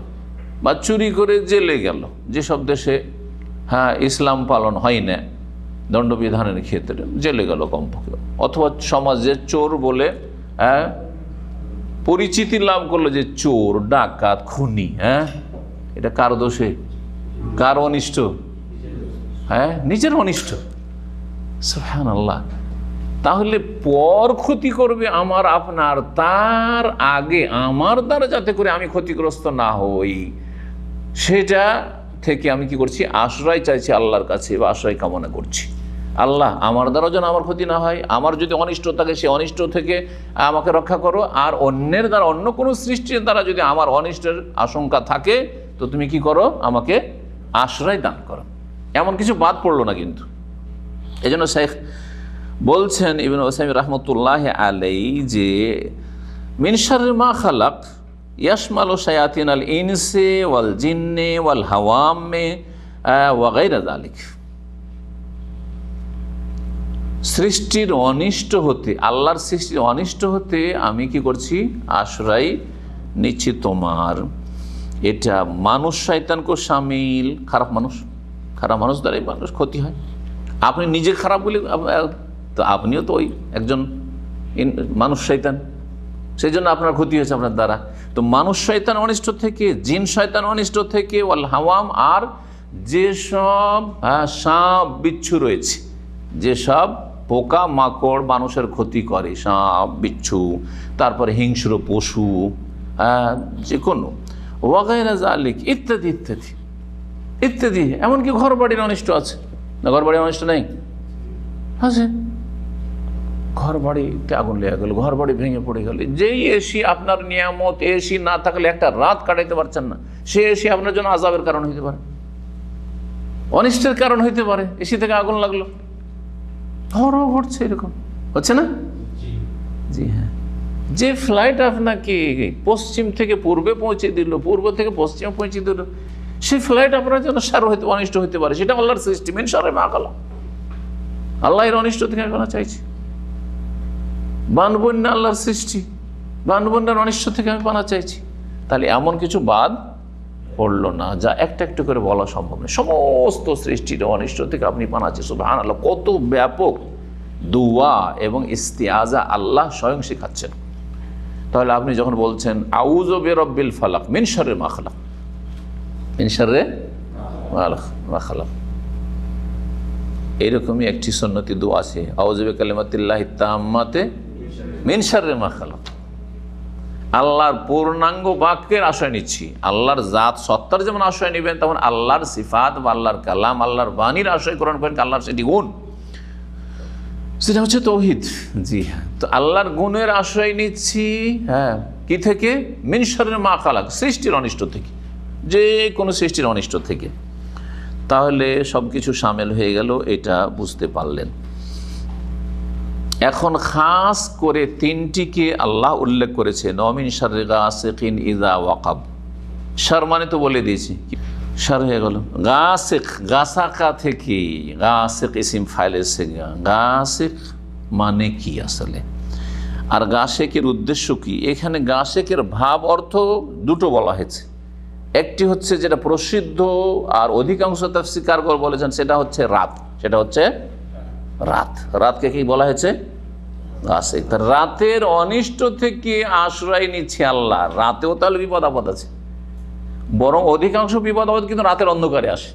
বা চুরি করে জেলে গেল, যেসব দেশে ইসলাম পালন হয় না দণ্ডবিধানের ক্ষেত্রে জেলে গেল কমপক্ষে, অথবা সমাজে চোর বলে পরিচিতি লাভ করলো যে চোর, ডাকাত, খুনি, এটা কার দোষে, কার অনিষ্ট? নিজের অনিষ্ট। সুবহানাল্লাহ। তাহলে পর ক্ষতি করবে আমার আপনার, তার আগে আমার দ্বারা যাতে করে আমি ক্ষতিগ্রস্ত না হই, সেটা থেকে আমি কি করছি? আশ্রয় চাইছি আল্লাহর কাছে বা আশ্রয় কামনা করছি। আল্লাহ, আমার দ্বারা যেন আমার ক্ষতি না হয়, আমার যদি অনিষ্ট থাকে সে অনিষ্ট থেকে আমাকে রক্ষা করো, আর অন্যের দ্বারা, অন্য কোনো সৃষ্টির দ্বারা যদি আমার অনিষ্টের আশঙ্কা থাকে তো তুমি কি করো? আমাকে আশ্রয় দান করো। এমন কিছু বাদ পড়লো না কিন্তু। এই জন্য শেখ বলছেন ইবনে উসাইমিন রাহমাতুল্লাহ আলাইহি যে মিন শাররি মা খালাক ইয়াশমালু শায়াতিনাল ইনসি ওয়াল জিন্নি ওয়াল হাওয়ামি ওয়া গায়রা যালিক। সৃষ্টির অনিষ্ট হতে, আল্লাহর সৃষ্টির অনিষ্ট হতে আমি কি করছি? আশ্রয় নিচ্ছি তোমার। এটা মানুষ শয়তানকে শামিল, খারাপ মানুষ দ্বারাই মানুষ ক্ষতি হয়। আপনি নিজে খারাপ বলে তো আপনিও তো ওই একজন মানুষ শয়তান, সেই জন্য আপনার ক্ষতি হয়েছে আপনার দ্বারা। তো মানুষ শয়তান অনিষ্ট থেকে, জিন শয়তান অনিষ্ট থেকে, ওয়াল হাওয়াম, আর যেসব সাপ বিচ্ছু রয়েছে, যেসব পোকা মাকড় মানুষের ক্ষতি করে, সাপ বিচ্ছু, তারপরে হিংস্র পশু, যে কোনো ওয়াগায়রা জালিক ইত্যাদি ইত্যাদি ইত্যাদি। এমনকি ঘর বাড়ির অনিষ্ট আছে না? ঘর বাড়ির অনিষ্ট নেই? আছে। ঘর বাড়িতে আগুন লেগে গেল, ঘর বাড়ি ভেঙে পড়ে গেল, যেই এসি আপনার নিয়ামত, এসি না থাকলে একটা রাত কাটাইতে পারছেন না, সে এসি আপনার জন্য আযাবের কারণ হইতে পারে, অনিষ্টের কারণ হইতে পারে। এসি থেকে আগুন লাগলো, ধরাও ঘটছে, এরকম হচ্ছে না? জি হ্যাঁ। যে ফ্লাইট আপনাকে পশ্চিম থেকে পূর্বে পৌঁছে দিল, পূর্ব থেকে পশ্চিমে পৌঁছে দিল, সেই ফ্লাইট আপনার জন্য অনিষ্ট হইতে পারে। সেটা আল্লাহর সৃষ্টি, মিন শাররি মা খালাক। আল্লাহ এর অনিষ্ট থেকে আমি চাইছি। বানবন্যা আল্লাহর সৃষ্টি, বানবন্যার অনিষ্ট থেকে আমি পানা চাইছি। তাহলে এমন কিছু বাদ পড়লো না যা একটা একটু করে বলা সম্ভব নয়। সমস্ত সৃষ্টির অনিষ্ট থেকে আপনি পানা চাইছেন। সুবহানাল্লাহ, কত ব্যাপক দুয়া এবং ইস্তিআজা আল্লাহ স্বয়ং শেখাচ্ছেন। তাহলে আপনি যখন বলছেন আউযু বিরাব্বিল ফালাক মিন শাররি মা খালাক, মিন শাররি মা খালাক, এইরকমই একটি সুন্নতি দোয়া আছে, আউযু বিকালিমাতিল্লাহি তাম্মাতি মিন শাররি মা খালাক। আল্লাহর পূর্ণাঙ্গ বাক্যের আশ্রয় নিচ্ছি। আল্লাহর জাত সত্তার যেমন আশ্রয় নেবেন, তেমন আল্লাহর সিফাত বা আল্লাহর কালাম, আল্লাহর বাণীর আশ্রয় গ্রহণ করেন। আল্লাহর সেটি গুণ, সেটা হচ্ছে তৌহিদ। জি হ্যাঁ, তো আল্লাহর গুণের আশ্রয় নিচ্ছি। কি থেকে? মিন শাররি মা খালাক, সৃষ্টির অনিষ্ট থেকে, যে কোনো সৃষ্টির অনিষ্ট থেকে। তাহলে সব কিছু শামিল হয়ে গেল, এটা বুঝতে পারলেন। এখন খাস করে তিনটিকে আল্লাহ উল্লেখ করেছে, মিন শাররি গাসিকিন ইযা ওয়াকাব। শার মানে তো বলে দিয়েছি, শার হয়ে গেল। গাসিক, গাসাকা থেকে, গাসিক ইসিম ফাইল এসে, গাসিক মানে কি আসলে, আর গাসিকের উদ্দেশ্য কি? এখানে গাসিকের ভাব অর্থ দুটো বলা হয়েছে। একটি হচ্ছে যেটা প্রসিদ্ধ আর অধিকাংশ তাফসীরকারগণ বলেছেন, সেটা হচ্ছে রাত। সেটা হচ্ছে রাত। রাতকে কি বলা হয়েছে? গাসিক। রাতের অনিষ্ট থেকে আশ্রয় নিচ্ছে আল্লাহ। রাতেও তাহলে বিপদ আপদ আছে, বরং অধিকাংশ বিপদ আপদ কিন্তু রাতের অন্ধকারে আসে।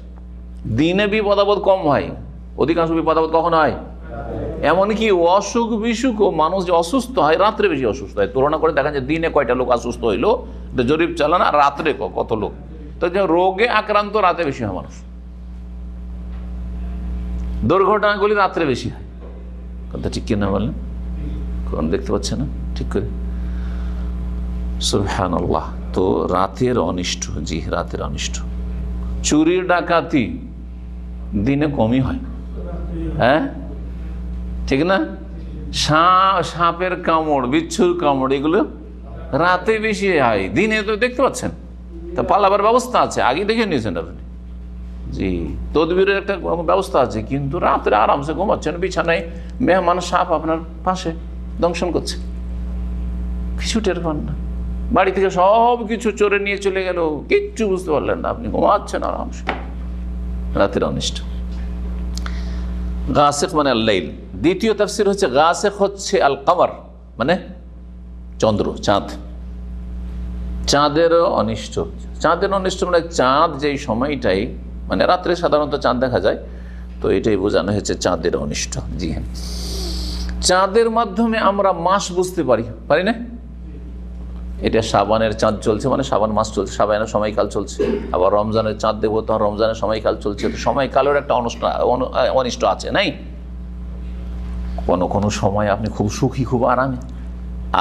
দিনে বিপদ আপদ কম হয়, অধিকাংশ বিপদ আপদ কখন হয়? এমনকি অসুখ বিসুখও, মানুষ যে অসুস্থ হয় রাত্রে বেশি অসুস্থ হয়। তুলনা করে দেখা যায় দিনে কয়টা লোক অসুস্থ হইলো, জরিপ চালান, আর রাত্রে কত লোক। তো যে রোগে আক্রান্ত রাতে বেশি হয় মানুষ, দুর্ঘটনাগুলি রাত্রে বেশি হয়। কথা ঠিক কিনা বলেন? কোন দেখতে পাচ্ছে না ঠিক করে? সুবহানাল্লাহ। তো রাতের অনিষ্ট, জি রাতের অনিষ্ট। চুরি ডাকাতি দিনে কমই হয়, হ্যাঁ ঠিক না? সাপের কামড়, বিচ্ছুর কামড়, এগুলো রাতে বেশি হয়, দিনে তো দেখতে পাচ্ছেন। তা পালাবার ব্যবস্থা আছে, আগে দেখে নিয়েছেন আপনি। জি, তদবিরের একটা ব্যবস্থা আছে, কিন্তু রাত্রে আরামসে ঘুমাচ্ছেন বিছানায়, মেহমান সাপ আপনার পাশে দংশন করছে, কিছু টের পান না। বাড়ি থেকে সব কিছু চোরে নিয়ে চলে গেল, কিচ্ছু বুঝতে পারলেন না, আপনি ঘুমাচ্ছেন আরামসে, রাতের অনিষ্ট। গাসিক মানে আল-লাইল। দ্বিতীয় তাফসীর হচ্ছে গাসিক হচ্ছে আল কামার, মানে চন্দ্র, চাঁদ। চাঁদেরও অনিষ্ট। চাঁদের অনিষ্ট মানে চাঁদ যেই সময়টাই, মানে রাত্রে সাধারণত চাঁদ দেখা যায়, তো এটাই বোঝানো হয়েছে চাঁদের অনিষ্ট। জি হ্যাঁ, চাঁদের মাধ্যমে আমরা মাস বুঝতে পারি না? এটা শাবানের চাঁদ চলছে, মানে শাবান মাস চলছে, শাবানের সময়কাল চলছে। আবার রমজানের চাঁদ দেখবো, তখন রমজানের সময়কাল চলছে। তো সময়কালের একটা অনিষ্ট আছে, নাই? কোনো সময় আপনি খুব সুখী, খুব আরামে,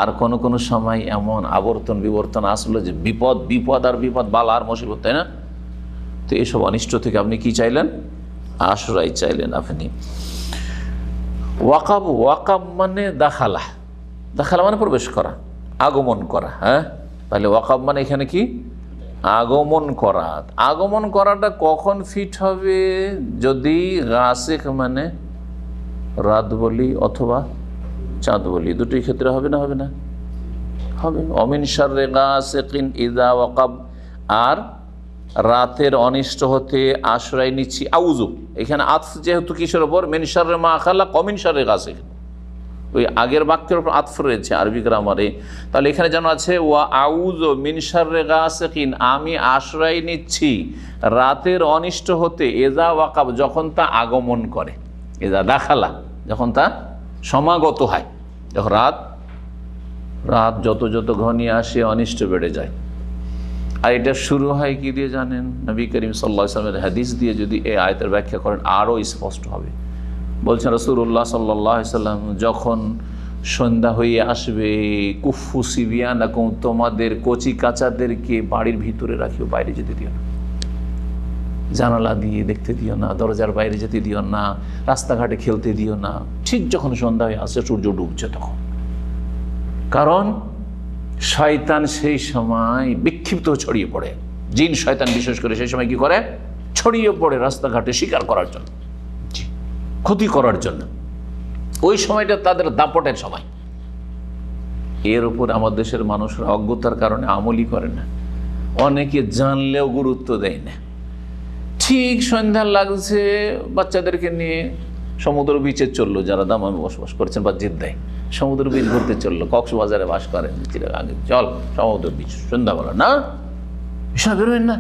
আর কোনো সময় এমন আবর্তন বিবর্তন আসলো যে বিপদ আর বিপদ, বালা আর মুসিবত, তাই না? তো এইসব অনিষ্ট থেকে আপনি কি চাইলেন? আশ্রয় চাইলেন আপনি। ওয়াকাব মানে দাখালা মানে প্রবেশ করা, আগমন করা। হ্যাঁ, তাহলে ওয়াকাব মানে এখানে কি? আগমন করা। আগমন করাটা কখন ফিট হবে? যদি গাসিক মানে রাত বলি অথবা চাঁদ বলি, দুটোই ক্ষেত্রে হবে না? হবে। অমিন শাররে গাসিকিন ইযা ওয়াকাব, আর রাতের অনিষ্ট হতে আশ্রয় নিচ্ছি। আউযু, এখানে আতফ যেহেতু কিসের ওপর? মিন শাররে মা খালাক ওয়া মিন শাররি গাসিক, ওই আগের বাক্যের উপর আতফ রয়েছে আরবি গ্রামারে। তাহলে এখানে যেন আছে ওয়া আউযু মিন শাররি গাসিকিন, আমি আশ্রয় নিচ্ছি রাতের অনিষ্ট হতে, ইযা ওয়াকাব, যখন তা আগমন করে, ইযা দাখালা, যখন তা সমাগত হয়। যখন রাত যত ঘনিয়ে আসে অনিষ্ট বেড়ে যায়। আর এটা শুরু হয় কি দিয়ে জানেন? নবী করিম সাল্লাল্লাহু আলাইহি ওয়াসাল্লামের হাদিস দিয়ে যদি এই আয়াতের ব্যাখ্যা করেন আরও স্পষ্ট হবে। বলছেন রাসূলুল্লাহ সাল্লাল্লাহু আলাইহি ওয়াসাল্লাম, যখন সন্ধ্যা হয়ে আসবে, কুফু সিবিয়ানাকুম, তোমাদের কচি কাচাদেরকে বাড়ির ভিতরে রাখিও, বাইরে যেতে দিও না, জানালা দিয়ে দেখতে দিও না, দরজার বাইরে যেতে দিও না, রাস্তাঘাটে খেলতে দিও না। ঠিক যখন সন্ধ্যা হয়ে আসে, সূর্য ডুবছে তখন, কারণ শয়তান সেই সময় বিক্ষিপ্ত ছড়িয়ে পড়ে। জিন শয়তান বিশেষ করে সেই সময় কি করে? ছড়িয়ে পড়ে রাস্তাঘাটে শিকার করার জন্য, ক্ষতি করার জন্য। ওই সময়টা তাদের দাপটের সময়। এর উপর আমার দেশের মানুষরা অজ্ঞতার কারণে আমলই করে না, অনেকে জানলেও গুরুত্ব দেয় না। ঠিক সন্ধ্যা লাগছে, বাচ্চাদেরকে নিয়ে সমুদ্র বিচে চললো, যারা দামামে বসবাস করছেন বা জেদ্দায়, সমুদ্র বিচ ঘুরতে চললো, কক্সবাজারে বাস করেন, আগে চল সমুদ্র বিচ, সন্ধ্যাবেলা না, এসব বেরোবেন না।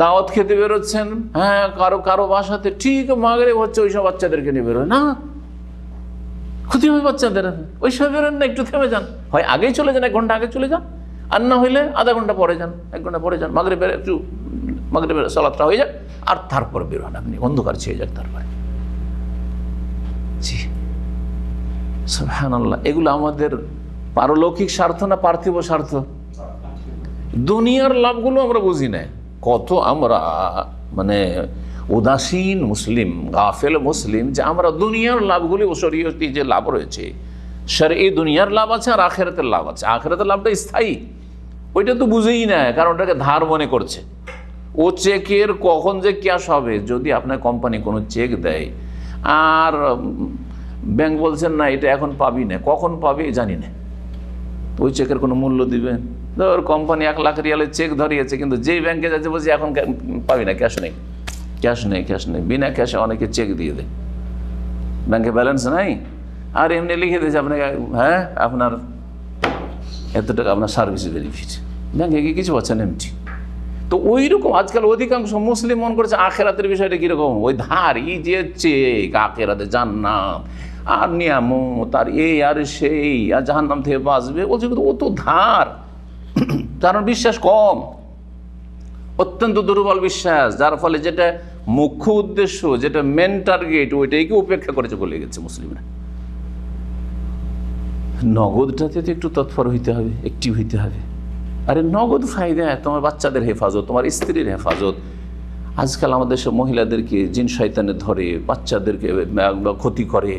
দাওয়াত খেতে বেরোচ্ছেন, হ্যাঁ, কারো বাসাতে, ঠিক মাগরিব হচ্ছে, ওইসব বাচ্চাদেরকে নিয়ে বেরোয় না, ক্ষতি হবে বাচ্চাদের, ওইসব বেরোন না, একটু থেমে যান। হয় আগেই চলে যান, 1 ঘন্টা আগে চলে যান, আর না হইলে আধা ঘন্টা পরে যান, 1 ঘন্টা পরে যান, মাগরিবের সালাতটা হয়ে যাক, আর তারপর বেরোন আপনি, অন্ধকার ছেয়ে যাক তারপরে। জি সুবহানাল্লাহ। এগুলো আমাদের পারলৌকিক স্বার্থ না পার্থিব স্বার্থ? দুনিয়ার লাভগুলো আমরা বুঝি না। কত আমরা মানে উদাসীন মুসলিম, গাফেল মুসলিম, যে আমরা দুনিয়ার লাভগুলি, শরীয়তি যে লাভ রয়েছে, শরঈ দুনিয়ার লাভ আছে আর আখিরাতের লাভ আছে। আখিরাতের লাভটা স্থায়ী, ওইটা তো বুঝেই না, কারণ ওটাকে ধার মনে করছে। ও চেকের কখন যে ক্যাশ হবে, যদি আপনার কোম্পানি কোনো চেক দেয় আর ব্যাংক বলছেন না এটা এখন পাবি না, কখন পাবি জানি না, ওই চেকের কোনো মূল্য দিবেন? ধর কোম্পানি 1 লাখ রিয়ালের চেক ধরিয়েছে, কিন্তু যেই ব্যাংকে যাচ্ছে বলছে এখন পাবি না, ক্যাশ নেই। বিনা ক্যাশে অনেকে চেক দিয়ে দেয়, ব্যাংকে ব্যালেন্স নাই, আর এমনি লিখে দিয়েছে আপনাকে, হ্যাঁ আপনার এত টাকা আপনার সার্ভিস বেনিফিট, ব্যাংকে গিয়ে কিছু পাচ্ছেন এমটি। তো ওই রকম আজকাল অধিকাংশ মুসলিম মনে করছে আখেরাতের বিষয়টা কীরকম, ওই ধার, এই যে চেক, আখেরাতে জান্নাত আর নিয়ামত আর এই আর সেই, আর জাহান্নাম থেকে বাঁচবে, বলছে ও তো ধার। কারণ বিশ্বাস কম, অত্যন্ত দুর্বল বিশ্বাস, যার ফলে যেটা মুখ্য উদ্দেশ্য, যেটা মেন টার্গেট, ওইটাইকে উপেক্ষা করেছে বলে গেছে মুসলিমরা। নগদটাতে তো একটু তৎপর হইতে হবে, অ্যাক্টিভ হইতে হবে। আরে নগদ ফায়দা, তোমার বাচ্চাদের হেফাজত, তোমার স্ত্রীর হেফাজত। আজকাল আমাদের সব মহিলাদেরকে জিন শয়তানে ধরে, বাচ্চাদেরকে ক্ষতি করে,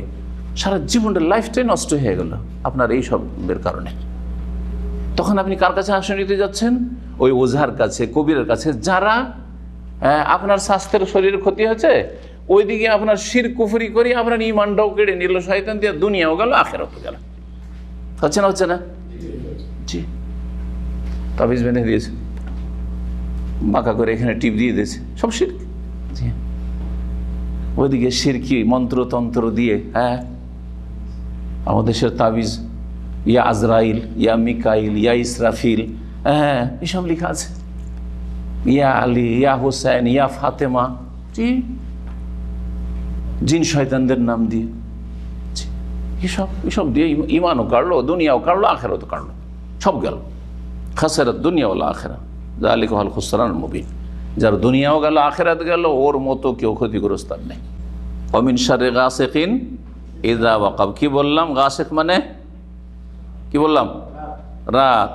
সারা জীবনটা লাইফটাই নষ্ট হয়ে গেল আপনার এই সবের কারণে। তখন আপনি কার কাছে আশ্রয় নিতে যাচ্ছেন? ওই ওঝার কাছে, কবিরের কাছে, যারা আপনার স্বাস্থ্যের শরীরের ক্ষতি হচ্ছে, ওইদিকে আপনার শিরক কুফরি করি আপনার ঈমানটাও কেড়ে নিল শয়তান দিয়ে, দুনিয়াও গেল আখিরাতও গেল। হচ্ছে না? জি। তাবিজ বেঁধে দিয়েছে, বাঁকা করে এখানে টিপ দিয়ে দিয়েছে, সব শিরক। ওইদিকে শিরকি মন্ত্রতন্ত্র দিয়ে, হ্যাঁ, আমাদের দেশের তাবিজ ইয়া আজরাইল, ইয়া মিকাইল, ইয়া ইসরাফিল, হ্যাঁ, এসব লেখা আছে, ইয়া আলী, ইয়া হোসেন, ইয়া ফাতেমা, জি, জিন শয়তানদের নাম দিয়ে, এসব দিয়ে ইমানও কাটলো, দুনিয়াও কাটলো, আখেরাতও কাটলো, সব গেল। খাসরাত দুনিয়া ওয়াল আখিরা যালিকা হুয়াল খুসরানুল মুবিন। যার দুনিয়াও গেল, আখেরাত গেল, ওর মতো কেউ ক্ষতিগ্রস্ত নেই। ওয়া মিন শাররি গাসিকিন ইযা ওয়াকাব। কি বললাম? গাসিক মানে কি বললাম? রাত।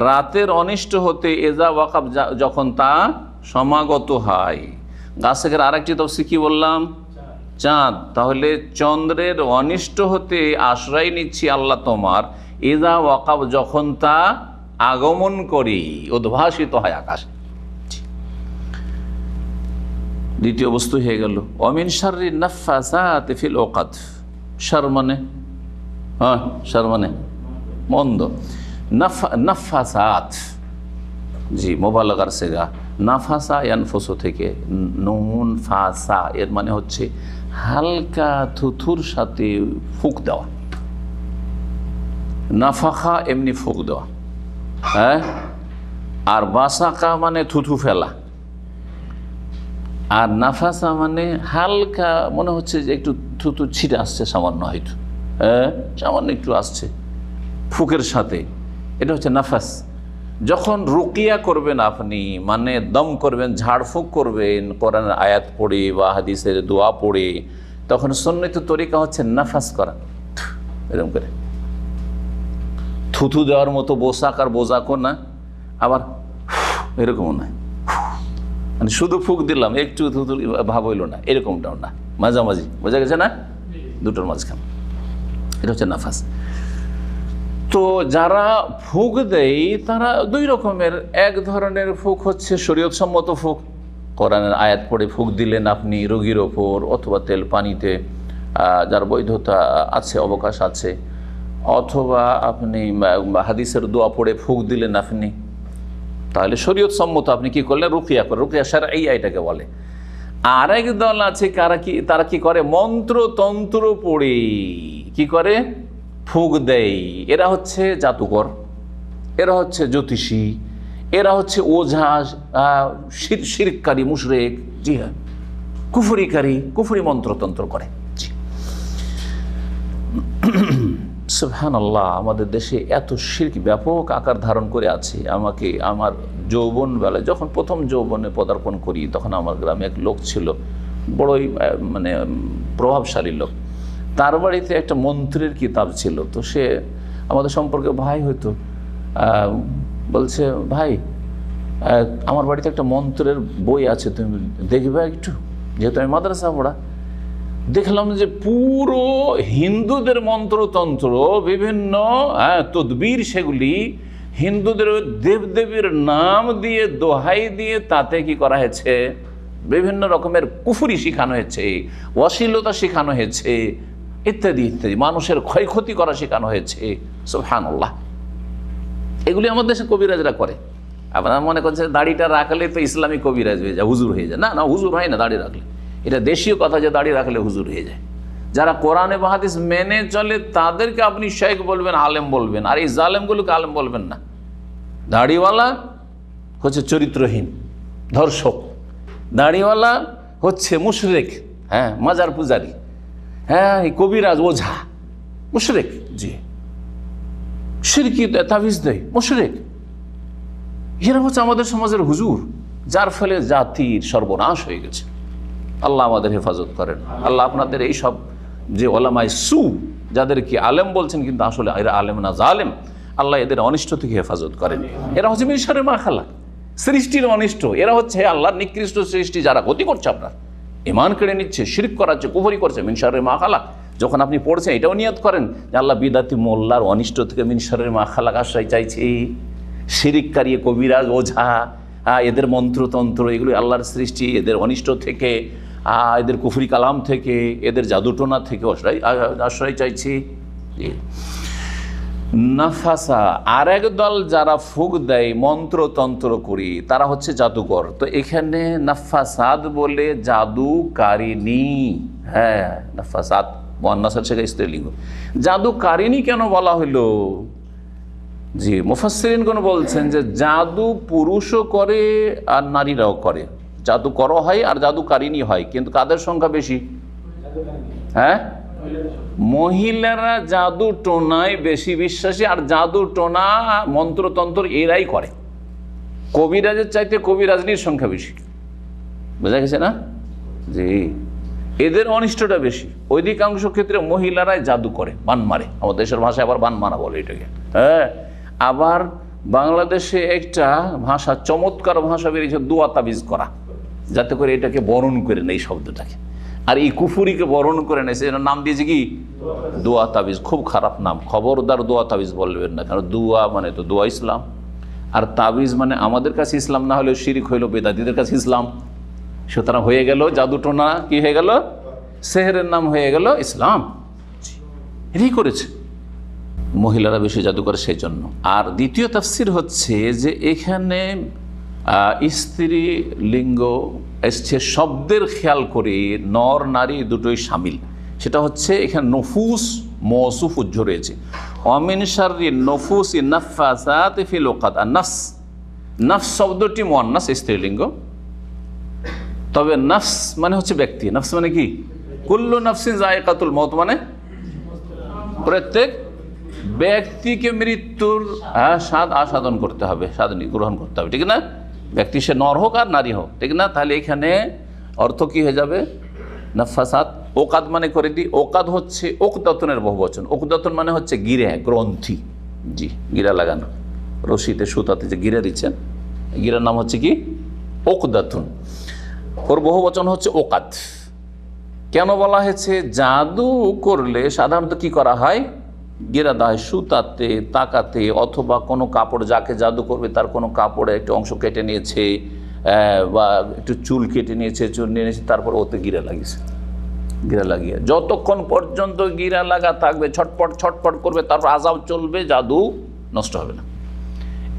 রাতের অনিষ্ট হতে ইযা ওয়াকাব, যখন তা সমাগত হয়। গাসিকের আরেকটি তাফসীর কি বললাম? চাঁদ। তাহলে চন্দ্রের অনিষ্ট হতে আশ্রয় নিচ্ছি আল্লাহ তোমার, ইযা ওয়াকাব, যখন তা আগমন করি, উদ্ভাসিত হয় আকাশে। দ্বিতীয় বস্তু হয়ে গেল ওয়ামিন শাররি নাফাসাতি ফিল উকাদ। শার মানে, হ্যাঁ, শার মানে মন্দ। নাফাসাত, জি, মুবালাগার সেগা। নাফাসা ইয়ানফুসু থেকে নুন ফাসা, এর মানে হচ্ছে হালকা থুথুর সাথে ফুঁক দেওয়া। নাফাখা এমনি ফুঁক দেওয়া, হ্যাঁ। আর বাসাকা মানে থুথু ফেলা। আর নাফাসা মানে হালকা, মনে হচ্ছে যে একটু থুতু ছিটে আসছে সামান্য, হয়তো, হ্যাঁ, সামান্য একটু আসছে ফুকের সাথে, এটা হচ্ছে নাফাস। যখন রুকিয়া করবেন আপনি, মানে দম করবেন, ঝাড়ফুঁক করবেন কোরআনের আয়াত পড়ে বা হাদিসের দোয়া পড়ে, তখন সুন্নত তরিকা হচ্ছে নাফাস করা, এরকম করে থুথু দেওয়ার মতো বোসাক আর বোজাকও না, আবার এরকমও না, মানে শুধু ফুক দিলাম, একটু থুথু ভাব হইল না, এরকমটাও না, মাঝামাঝি, বোঝা গেছে না, দুটোর মাঝখানে, এটা হচ্ছে নাফাস। তো যারা ফুক দেয় তারা দুই রকমের। এক ধরনের ফুক হচ্ছে শরীয়ত সম্মত ফুক, কোরআনের আয়াত পড়ে ফুক দিলেন আপনি রোগীর ওপর অথবা তেল পানিতে, যার বৈধতা আছে, অবকাশ আছে, অথবা আপনি হাদিসের দোয়া পড়ে ফুক দিলেন আপনি, তাহলে শরীয়ত সম্মত আপনি কি করলেন? রুকিয়া করে, রুকিয়া শারঈ এটাকে বলে। আরেক দল আছে তারা কি করে? মন্ত্রতন্ত্র পড়ে কি করে? ফুক দেয়। এরা হচ্ছে জাদুকর, এরা হচ্ছে জ্যোতিষী, এরা হচ্ছে ওঝা, শিরককারী, মুশরিক, জি হ্যাঁ, কুফরিকারী, কুফরি মন্ত্রতন্ত্র করে। সুবহানাল্লাহ, আমাদের দেশে এত শিরক ব্যাপক আকার ধারণ করে আছে। আমাকে আমার যৌবন বেলায়, যখন প্রথম যৌবনে পদার্পণ করি, তখন আমার গ্রামে এক লোক ছিল, বড়ই মানে প্রভাবশালী লোক। তার বাড়িতে একটা মন্ত্রের কিতাব ছিল। তো সে আমাদের সম্পর্কে ভাই হয়তো, বলছে, ভাই, আমার বাড়িতে একটা মন্ত্রের বই আছে, তুমি দেখবে একটু, যেহেতু আমি মাদ্রাসা পড়া। দেখলাম যে পুরো হিন্দুদের মন্ত্রতন্ত্র, বিভিন্ন তদবির, সেগুলি হিন্দুদের দেবদেবীর নাম দিয়ে, দোহাই দিয়ে, তাতে কি করা হয়েছে? বিভিন্ন রকমের কুফরি শেখানো হয়েছে, অশ্লীলতা শেখানো হয়েছে, ইত্যাদি ইত্যাদি, মানুষের ক্ষয়ক্ষতি করা শেখানো হয়েছে। সুবহানাল্লাহ, এগুলি আমাদের দেশে কবিরাজরা করে। আপনারা মনে করছেন দাড়িটা রাখলে তো ইসলামী কবিরাজ হয়ে যায়, হুজুর হয়ে যায়। না না, হুজুর হয় না দাড়ি রাখলে। এটা দেশীয় কথা যে দাড়ি রাখলে হুজুর হয়ে যায়। যারা কোরআন এবং হাদিস মেনে চলে তাদেরকে আপনি শেখ বলবেন, আলেম বলবেন, আর এই জালেমগুলোকে আলেম বলবেন না। দাড়িওয়ালা হচ্ছে চরিত্রহীন, ধর্ষক। দাড়িওয়ালা হচ্ছে মুশরিক, হ্যাঁ, মাজার পূজারী, হ্যাঁ, কবিরাজ, ওঝা, মুশরিক, জি, শিরকি তাবিজ দেয়, মুশরিক। এরা হচ্ছে আমাদের সমাজের হুজুর, যার ফলে জাতির সর্বনাশ হয়ে গেছে। আল্লাহ আমাদের হেফাজত করেন। আল্লাহ আপনাদের এই সব যে ওলামায়ে সু, যাদেরকে আলেম বলছেন কিন্তু আসলে এরা আলেম না, জালেম, আল্লাহ এদের অনিষ্ট থেকে হেফাজত করেন। এরা হচ্ছে মিন শাররি মা খালাক, সৃষ্টির অনিষ্ট। এরা হচ্ছে আল্লাহর নিকৃষ্ট সৃষ্টি, যারা ক্ষতি করছে, আপনার ঈমান কেড়ে নিচ্ছে, শিরক করাচ্ছে, কুফরি করছে। মিন শাররি মা খালাক যখন আপনি পড়ছেন, এটাও নিয়ত করেন যে আল্লাহ বিদাতি মোল্লার অনিষ্ট থেকে, মিন শাররি মা খালাক আশ্রয় চাইছি। শিরিককারী, কবিরাজ, ওঝা, এদের মন্ত্রতন্ত্র, এগুলি আল্লাহর সৃষ্টি, এদের অনিষ্ট থেকে, এদের কুফরি কালাম থেকে, এদের জাদুটোনা থেকে আশ্রয় চাইছি। নাফাসা আর এক দল যারা ফুঁক দেয় মন্ত্রতন্ত্র করি তারা হচ্ছে জাদুকর। তো এখানে নাফাসাদ বলে জাদুকারিনী, হ্যাঁ নাফাসাদ মুয়ান্নাসের থেকে স্ত্রীলিঙ্গ। জাদুকারিনী কেন বলা হলো? জি মুফাসসিরিনগণ বলছেন যে জাদু পুরুষও করে আর নারীরাও করে, জাদুকরও হয় আর জাদুকারিনী হয়, কিন্তু কাদের সংখ্যা বেশি? হ্যাঁ, মহিলারা জাদু টোনায় বেশি বিশ্বাসী, আর জাদু টোনা মন্ত্রতন্ত্র এরাই করে। কবিরাজের চাইতে কবিরাজনীর সংখ্যা বেশি, বোঝা গেছে না? জি, এদের অনিষ্টটা বেশি। অধিকাংশ ক্ষেত্রে মহিলারাই জাদু করে, বান মারে। আমাদের দেশের ভাষায় আবার বান মারা বলে এটাকে। হ্যাঁ, আবার বাংলাদেশে একটা ভাষা, চমৎকার ভাষা বেরিয়েছে, দোয়া তাবিজ করা, যাতে করে এটাকে বরণ করে নেই শব্দটাকে, আর এই কুফুরিকে বরণ করে নেয়, সেজন্য নাম দিয়েছে কি দোয়া তাবিজ। খুব খারাপ নাম, খবরদার দোয়া তাবিজ বলবেন না, কারণ দোয়া মানে তো দোয়া ইসলাম, আর তাবিজ মানে আমাদের কাছে ইসলাম না হলেও শিরিক হইল, বেদাতীদের কাছে ইসলাম। সুতরাং হয়ে গেল জাদুটোনা কি হয়ে গেল, সেহরের নাম হয়ে গেল ইসলাম। এটাই করেছে, মহিলারা বেশি জাদু করে সেই জন্য। আর দ্বিতীয় তাফসির হচ্ছে যে এখানে স্ত্রী লিঙ্গ এসছে শব্দের খেয়াল করে, নর নারী দুটোই সামিল। সেটা হচ্ছে এখানে নফুস মৌসুফ উজ্জ্ব রয়েছে, অমিন শাররি নফুস নাফাসাত ফিল উকাদ। আর নাফস, নাফস শব্দটি মুয়ান্নাস স্ত্রীলিঙ্গ, তবে নাফস মানে হচ্ছে ব্যক্তি। নাফস মানে কি? কুল্লু নাফসিন যায়কাতুল মউত, মানে প্রত্যেক ব্যক্তিকে মৃত্যুর স্বাদ আস্বাদন করতে হবে, স্বাদ গ্রহণ করতে হবে, ঠিক না? ব্যক্তি সে নর হোক আর নারী হোক, ঠিক না? তাহলে এখানে অর্থ কি হয়ে যাবে? নাফাসাত। ওকাদ মানে করে দিই, ওকাদ হচ্ছে ওকদাতুনের বহুবচন। ওকদাতুন মানে হচ্ছে গিরে, গ্রন্থি। জি, গিরা লাগানো, রশিতে সুতাতে যে গিরা দিচ্ছেন, গিরার নাম হচ্ছে কি ওকদাতুন, ওর বহুবচন হচ্ছে ওকাদ। কেন বলা হয়েছে? জাদু করলে সাধারণত কি করা হয়? গিরা দেওয়া হয় সুতাতে, তাকাতে, অথবা কোনো কাপড়, যাকে জাদু করবে তার কোনো কাপড়ে একটু অংশ কেটে নিয়েছে, বা একটু চুল কেটে নিয়েছে, চুল নিয়ে নিয়েছে, তারপর ওতে গিরা লাগিয়েছে। গিরা লাগিয়ে যতক্ষণ পর্যন্ত গিরা লাগা থাকবে, ছটপট ছটপট করবে, তারপর আযাব চলবে, জাদু নষ্ট হবে না।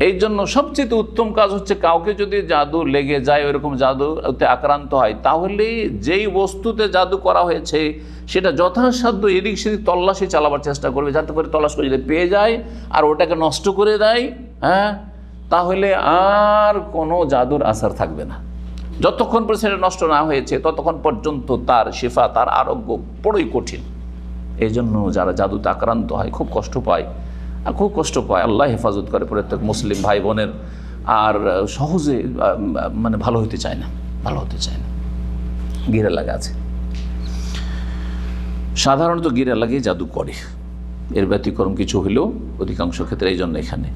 এই জন্য সবচেয়ে উত্তম কাজ হচ্ছে, কাউকে যদি জাদু লেগে যায়, ওইরকম জাদুতে আক্রান্ত হয়, তাহলে যেই বস্তুতে জাদু করা হয়েছে সেটা যথাসাধ্য এদিক সেদিক তল্লাশি চালাবার চেষ্টা করবে, যাতে করে তল্লাশ করে যদি পেয়ে যায় আর ওটাকে নষ্ট করে দেয়, হ্যাঁ, তাহলে আর কোনো জাদুর আসার থাকবে না। যতক্ষণ পর্যন্ত সেটা নষ্ট না হয়েছে ততক্ষণ পর্যন্ত তার শিফা, তার আরোগ্য বড়ই কঠিন। এই জন্য যারা জাদুতে আক্রান্ত হয় খুব কষ্ট পায়, আর খুব কষ্ট পায়। আল্লাহ হেফাজত করে প্রত্যেক মুসলিম ভাই বোনের, আর সহজে মানে ভালো হতে চায় না, ভালো হতে চায় না। গিরা লাগা আছে, সাধারণত গিরা লাগিয়ে জাদু করে, এর ব্যতিক্রম কিছু হলেও অধিকাংশ ক্ষেত্রে। এই জন্য এখানে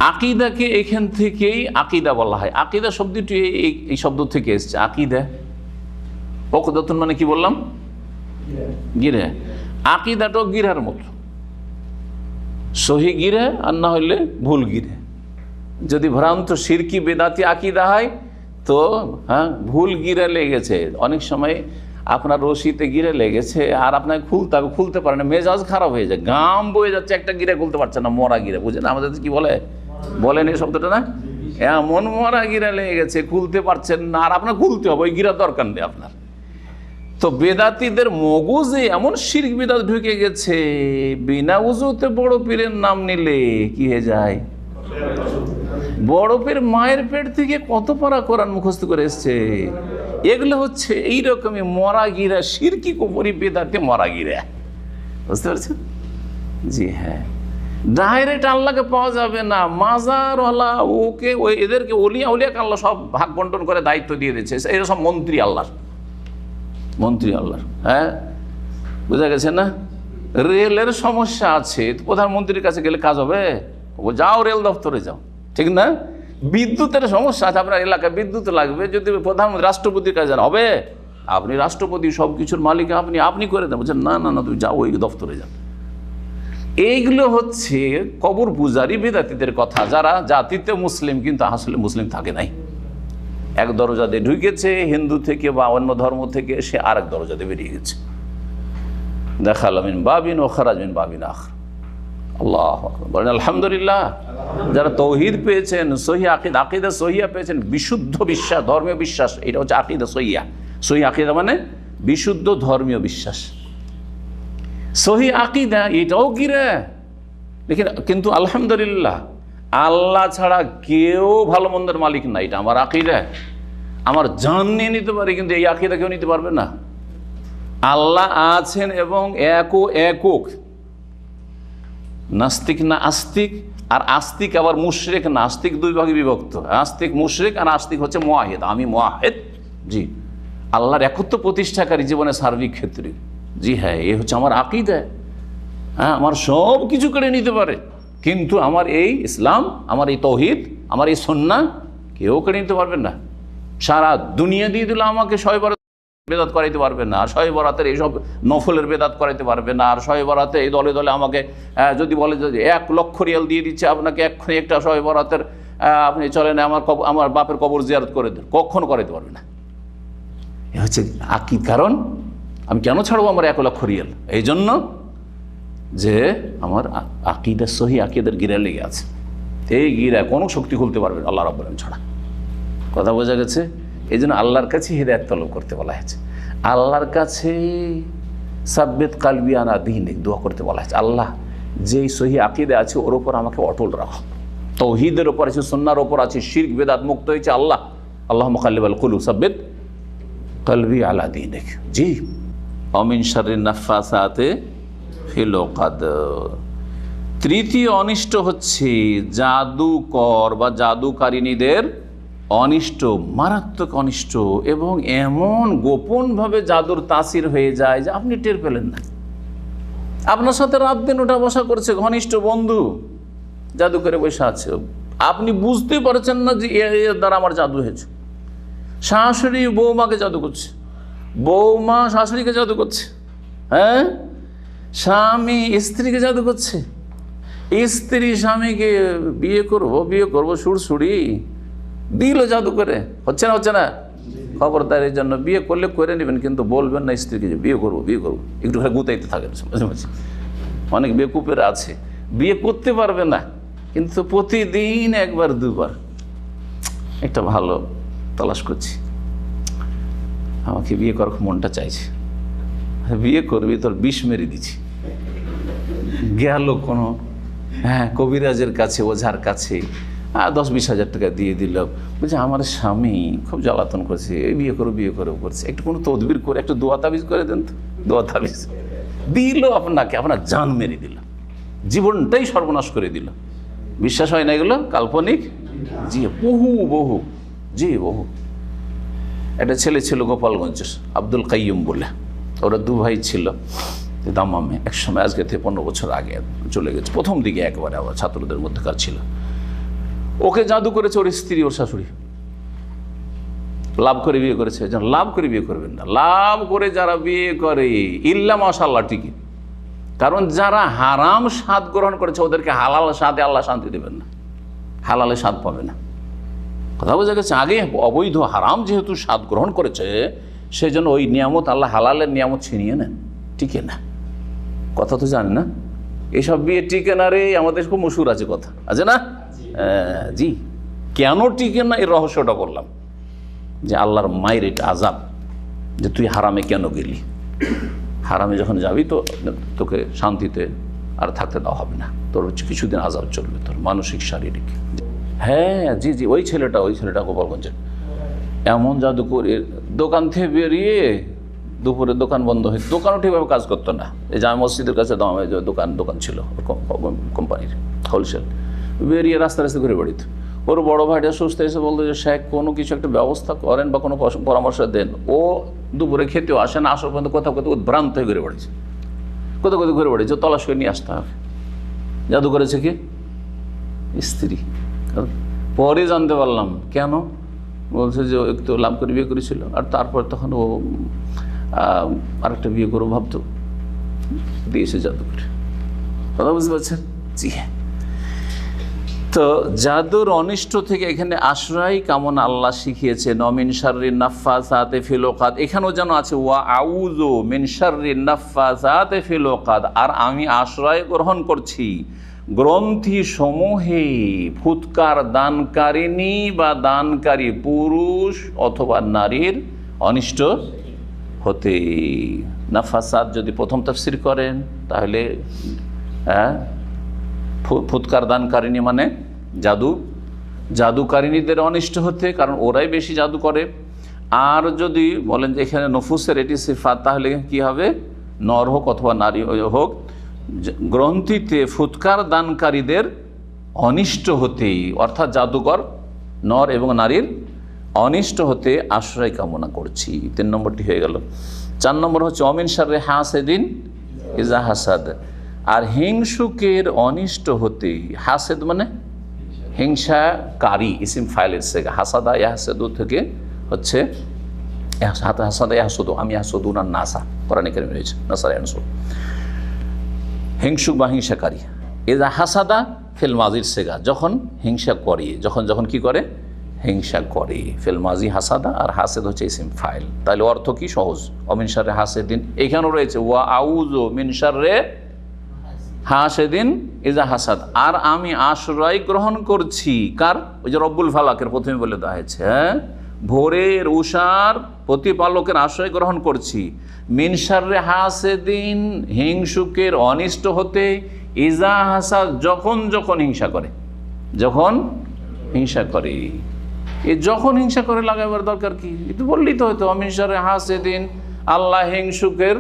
আকিদাকে এখান থেকেই আকিদা বলা হয়। আকিদা শব্দটি এই শব্দ থেকে এসছে, আকিদা। ওকদাতুন মানে কি বললাম? গিরা। আকিদাটাও গিরার মতো, সহি গিরে আর না হইলে ভুল গিরে। যদি ভ্রান্ত শিরকি বেদাতি আকিদা হয় তো হ্যাঁ, ভুল গিরে লেগেছে। অনেক সময় আপনার রশিতে গিরে লেগেছে আর আপনাকে খুলতে পারে না, মেজাজ খারাপ হয়ে যায়, গাম বয়ে যাচ্ছে, একটা গিরে খুলতে পারছে না, মরা গিরে, বুঝলেন? আমাদের কি বলেন এই শব্দটা না? এমন মরা গিরা লেগে গেছে, খুলতে পারছেন না, আর আপনার খুলতে হবে, ওই গিরার দরকার নেই আপনার। তো বেদাতীদের মগজে এমন শিরক বিদআত ঢুকে গেছে, বিনা উজুতে বড় পীরের নাম নিলে কি হয়ে যায়? বড় পীর মায়ের পেট থেকে কত পারা কোরআন মুখস্থ করে এসছে। এগুলো হচ্ছে এইরকমই মরা গিরা, শিরকি কুফরি বেদাতে মরা গিরা, বুঝতে পারছেন? জি হ্যাঁ, ডাইরেক্ট আল্লাহকে পাওয়া যাবে না, মাজারওয়ালা ওকে, এদেরকে ওলিয়া উলিয়াকে আল্লাহ সব ভাগ বন্টন করে দায়িত্ব দিয়ে দিচ্ছে। এরা সব মন্ত্রী আল্লাহর, মন্ত্রী আল্লাহর। হ্যাঁ, বোঝা গেছে না? রেলের সমস্যা আছে, প্রধানমন্ত্রীর কাছে গেলে কাজ হবে? যাও রেল দপ্তরে যাও, ঠিক না? বিদ্যুতের সমস্যা আছে, আপনার এলাকায় বিদ্যুৎ লাগবে, যদি প্রধানমন্ত্রী রাষ্ট্রপতির কাছে যান হবে? আপনি রাষ্ট্রপতি, সব কিছুর মালিক আপনি করে দেন। বলছেন না না না, তুমি যাও ওই দপ্তরে যাও। এইগুলো হচ্ছে কবর পূজারি বেদাতীদের কথা, যারা জাতিতে মুসলিম কিন্তু আসলে মুসলিম থাকে নাই। এক দরজা দিয়ে ঢুকেছে হিন্দু থেকে বা অন্য ধর্ম থেকে, সে আরেক দরজা দিয়ে বেরিয়ে গেছে। দেখাল মিন বাবিন ও খারাজ মিন বাবিন আখর। আল্লাহ বলেন আলহামদুলিল্লাহ। যারা তৌহিদ পেয়েছেন, সহি আকীদা সহিয়া পেয়েছেন, বিশুদ্ধ বিশ্বাস, ধর্মীয় বিশ্বাস, এটা হচ্ছে আকীদা সহিয়া। সহি আকীদা মানে বিশুদ্ধ ধর্মীয় বিশ্বাস। সহি আকীদা এটাও কি রে দেখেন, কিন্তু আলহামদুলিল্লাহ আল্লাহ ছাড়া কেউ ভালো মন্দের মালিক না, এটা আমার আকীদা। আমার জান নিয়ে নিতে পারি, কিন্তু এই আকীদা কেউ নিতে পারবে না। আল্লাহ আছেন এবং একক, নাস্তিক না আস্তিক, আর আস্তিক আবার মুশরিক না আস্তিক, দুই ভাগে বিভক্ত। আস্তিক মুশরিক, আর আস্তিক হচ্ছে মুওয়াহিদ। আমি মুওয়াহিদ, জি, আল্লাহর একত্ব প্রতিষ্ঠাকারী জীবনের সার্বিক ক্ষেত্রে। জি হ্যাঁ, এ হচ্ছে আমার আকীদা। হ্যাঁ, আমার সব কিছু কেড়ে নিতে পারে, কিন্তু আমার এই ইসলাম, আমার এই তৌহিদ, আমার এই সুন্নাহ কেউ কেড়ে নিতে পারবেন না। সারা দুনিয়া দিয়ে দিলে আমাকে শবে বরাত বেদাত করাইতে পারবে না, আর শবে বরাতের এইসব নফলের বেদাত করাইতে পারবে না, আর শবে বরাতে এই দলে দলে আমাকে যদি বলে যে 1 লক্ষ রিয়াল দিয়ে দিচ্ছে আপনাকে এক্ষুনি একটা শবে বরাতের, আপনি চলেন আমার বাপের কবর জিয়ারত করে দেন, কখনো করাইতে পারবে না। এ হচ্ছে আকীদ। কারণ আমি কেন ছাড়বো আমার 1 লক্ষ রিয়াল? এই জন্য যে আমার আকীদা সহি আকীদার গিরা লেগে আছে। এই গিরা কোনো শক্তি খুলতে পারবে আল্লাহ রাব্বুল আলামিন ছাড়া। কথা বোঝা গেছে? এই জন্য আল্লাহর কাছে হিদায়াত তলব করতে বলা হয়েছে। আল্লাহর কাছে সাব্বিত কালবি আলা দীনিক দোয়া করতে বলা হয়েছে। আল্লাহ যেই সহি আকীদা আছে ওর ওপর আমাকে অটল রাখো। তৌহিদের ওপর আছে, সুন্নাহর ওপর আছে, শিরক বেদাত মুক্ত হয়েছে। আল্লাহ মুকাল্লিবাল কুলুব সাব্বিত কালবি আলা দীনিক। জি, অমিন শাররিন নাফাসাতে ফিল উকাদ। তৃতীয় অনিষ্ট হচ্ছে জাদুকর বা জাদুকারিনীদের অনিষ্ট, মারাত্মক অনিষ্ট, এবং এমন গোপনভাবে জাদুর তাসির হয়ে যায় যে আপনি টের পেলেন না। আপনার সাথে রাত দিন ওঠা বসা করছে, ঘনিষ্ঠ বন্ধু জাদু করে বসে আছে, আপনি বুঝতে পারছেন না যে এর দ্বারা আমার জাদু হয়েছে। শাশুড়ি বৌমাকে জাদু করছে, বৌমা শাশুড়িকে জাদু করছে, হ্যাঁ, স্বামী স্ত্রীকে জাদু করছে, স্ত্রী স্বামীকে বিয়ে করবো সুরসুড়ি দিল জাদু করে। হচ্ছে না? খবরদার, এই জন্য বিয়ে করলে করে নেবেন, কিন্তু বলবেন না স্ত্রীকে যে বিয়ে করবো। একটু গুতাইতে থাকেন মাঝে মাঝে। অনেক বেকুপের আছে, বিয়ে করতে পারবে না, কিন্তু প্রতিদিন 1-2 একটা ভালো তালাশ করছি, আমাকে বিয়ে করার মনটা চাইছে, বিয়ে করবি, তোর বিষ মেরে দিচ্ছি। গেল কোনো কবিরাজের কাছে, ওঝার কাছে, 10-20 হাজার টাকা দিয়ে দিল, বলছে আমার স্বামী খুব জ্বালাতন করছে, বিয়ে করো করছে, একটু কোনো তদবির করে একটা দোয়া তাবিজ করে দেন তো। দোয়া তাবিজ দিল আপনাকে, আপনার জান মেরে দিল, জীবনটাই সর্বনাশ করে দিল। বিশ্বাস হয় না এগুলো কাল্পনিক? জি, বহু একটা ছেলে ছিল গোপালগঞ্জ, আব্দুল কাইয়ুম বলে, ওরা 2 ভাই ছিল দামামে। একসময়, আজকে থেকে 15 বছর আগে চলে গেছে, প্রথম দিকে একবারে আবার ছাত্রদের মধ্যেকার ছিল। ওকে জাদু করেছে ওর স্ত্রী, ওর শাশুড়ি, লাভ করে বিয়ে করেছে। লাভ করে বিয়ে করবেন না, লাভ করে যারা বিয়ে করে ইল্লা মাশাআল্লাহ ঠিকই, কারণ যারা হারাম স্বাদ গ্রহণ করেছে ওদেরকে হালাল স্বাদে আল্লাহ শান্তি দেবেন না, হালালে স্বাদ পাবে না। কথা বোঝা গেছে? আগে অবৈধ হারাম যেহেতু স্বাদ গ্রহণ করেছে, সেই জন্য ওই নিয়ামত আল্লাহ হালালের নিয়ামত ছিনিয়ে নেন, টিকে না। কথা তো জানেন না, এইসব বিয়ে টিকে না রে, আমাদের খুব মশহুর আছে, কথা আছে না? জি, কেন টিকে না এই রহস্যটা বললাম, যে আল্লাহর মায়ের এটা আযাব, যে তুই হারামে কেন গেলি। হারামে যখন যাবি তো তোকে শান্তিতে আর থাকতে দেওয়া হবে না, তোর হচ্ছে কিছুদিন আযাব চলবে, তোর মানসিক শারীরিক। হ্যাঁ, জি, ওই ছেলেটা গোপালগঞ্জের এমন জাদু করে, দোকান থেকে বেরিয়ে দুপুরে দোকান বন্ধ হয়ে, দোকানও ঠিকভাবে কাজ করতো না। এই জামে মসজিদের কাছে দোকান ছিল কোম্পানির হোলসেল, বেরিয়ে রাস্তা ঘুরে বেড়িত। ওর বড় ভাইটা সুস্থ এসে বলতো যে শেখ কোনো কিছু একটা ব্যবস্থা করেন বা কোনো পরামর্শ দেন। ও দুপুরে খেতেও আসে না, আসার পর্যন্ত কোথাও উদ্ভ্রান্ত হয়ে ঘুরে বেড়েছে, কোথাও ঘুরে বেড়েছে, তলাশ করে নিয়ে আসতে হবে। জাদু করেছে কি? স্ত্রী। পরে জানতে পারলাম কেন, বলছে যে একটু লাভ করে বিয়ে করেছিল, আর তারপর তখন ও আরেকটা বিয়ে করবো ভাবতো, দিয়েছে জাদু করে। কথা বুঝতে পারছেন? জি হ্যাঁ। তো তো জাদুর অনিষ্ট থেকে এখানে আশ্রয় কামনা আল্লাহ শিখিয়েছেন। মিন শাররিন নাফাসাতি ফিল উকাদ, এখানেও যেন আছে ওয়া আউযু মিন শাররিন নাফাসাতি ফিল উকাদ, আর আমি আশ্রয় গ্রহণ করছি গ্রন্থি সমূহে ফুৎকার দানকারিণী বা দানকারী পুরুষ অথবা নারীর অনিষ্ট হতে। নাফাসাত যদি প্রথম তাফসীর করেন তাহলে ফুৎকার দানকারিণী মানে জাদুকারিণীদের অনিষ্ট হতে, কারণ ওরাই বেশি জাদু করে। আর যদি বলেন যে এখানে নফুসের এটি সিফাত, তাহলে কি হবে? নর হোক অথবা নারী হোক, গ্রন্থিতে ফুৎকার দানকারীদের অনিষ্ট হতে, অর্থাৎ জাদুকর নর এবং নারীর অনিষ্ট হতে আশ্রয় কামনা করছি। 3 নম্বরটি হয়ে গেল। 4 নম্বর হচ্ছে অমিন শাররি হাসিদিন ইজা হাসাদ, আর হিংসুকের অনিষ্ট হতে। হাসেদ মানে হিংসাকারী, ইসিম ফাইলের সেগা। হাসাদা ইয়াহসেদু থেকে হচ্ছে হাসাদা ইয়াহসুদু, আমি ইয়াহসুদু না নাসা, কোরআনে কারিমে রয়েছে নাসার ইয়াহসুদ, হিংসুক বা হিংসাকারী। এজা হাসাদা ফিল মাজির সেগা, যখন হিংসা করে, যখন কি করে? হিংসা করে। ফিল মাজি হাসাদা, আর হাসেদ হচ্ছে ইসিম ফাইল। তাহলে অর্থ কি? সহজ। অমিন শাররে হাসেদিন, এখানেও রয়েছে ওয়া আউযু মিন শাররে হাসেদিন ইজা হাসাদ, আর আমি আশ্রয় গ্রহণ করছি কার? ওই যে রব্বুল ফালাকের প্রথমে বলে দেওয়া হয়েছে, হ্যাঁ, ভোরের উষার প্রতিপালকের আশ্রয় গ্রহণ করছি। মিন শাররে হাসেদিন, হিংসুকের অনিষ্ট হতে, ইজা হাসাদ, যখন হিংসা করে, যখন হিংসা করে। এই যখন হিংসা করে লাগাবার দরকার কি? কিন্তু বললেই তো হয়তো মিন শাররে হাসেদিন, আল্লাহ হিংসুকের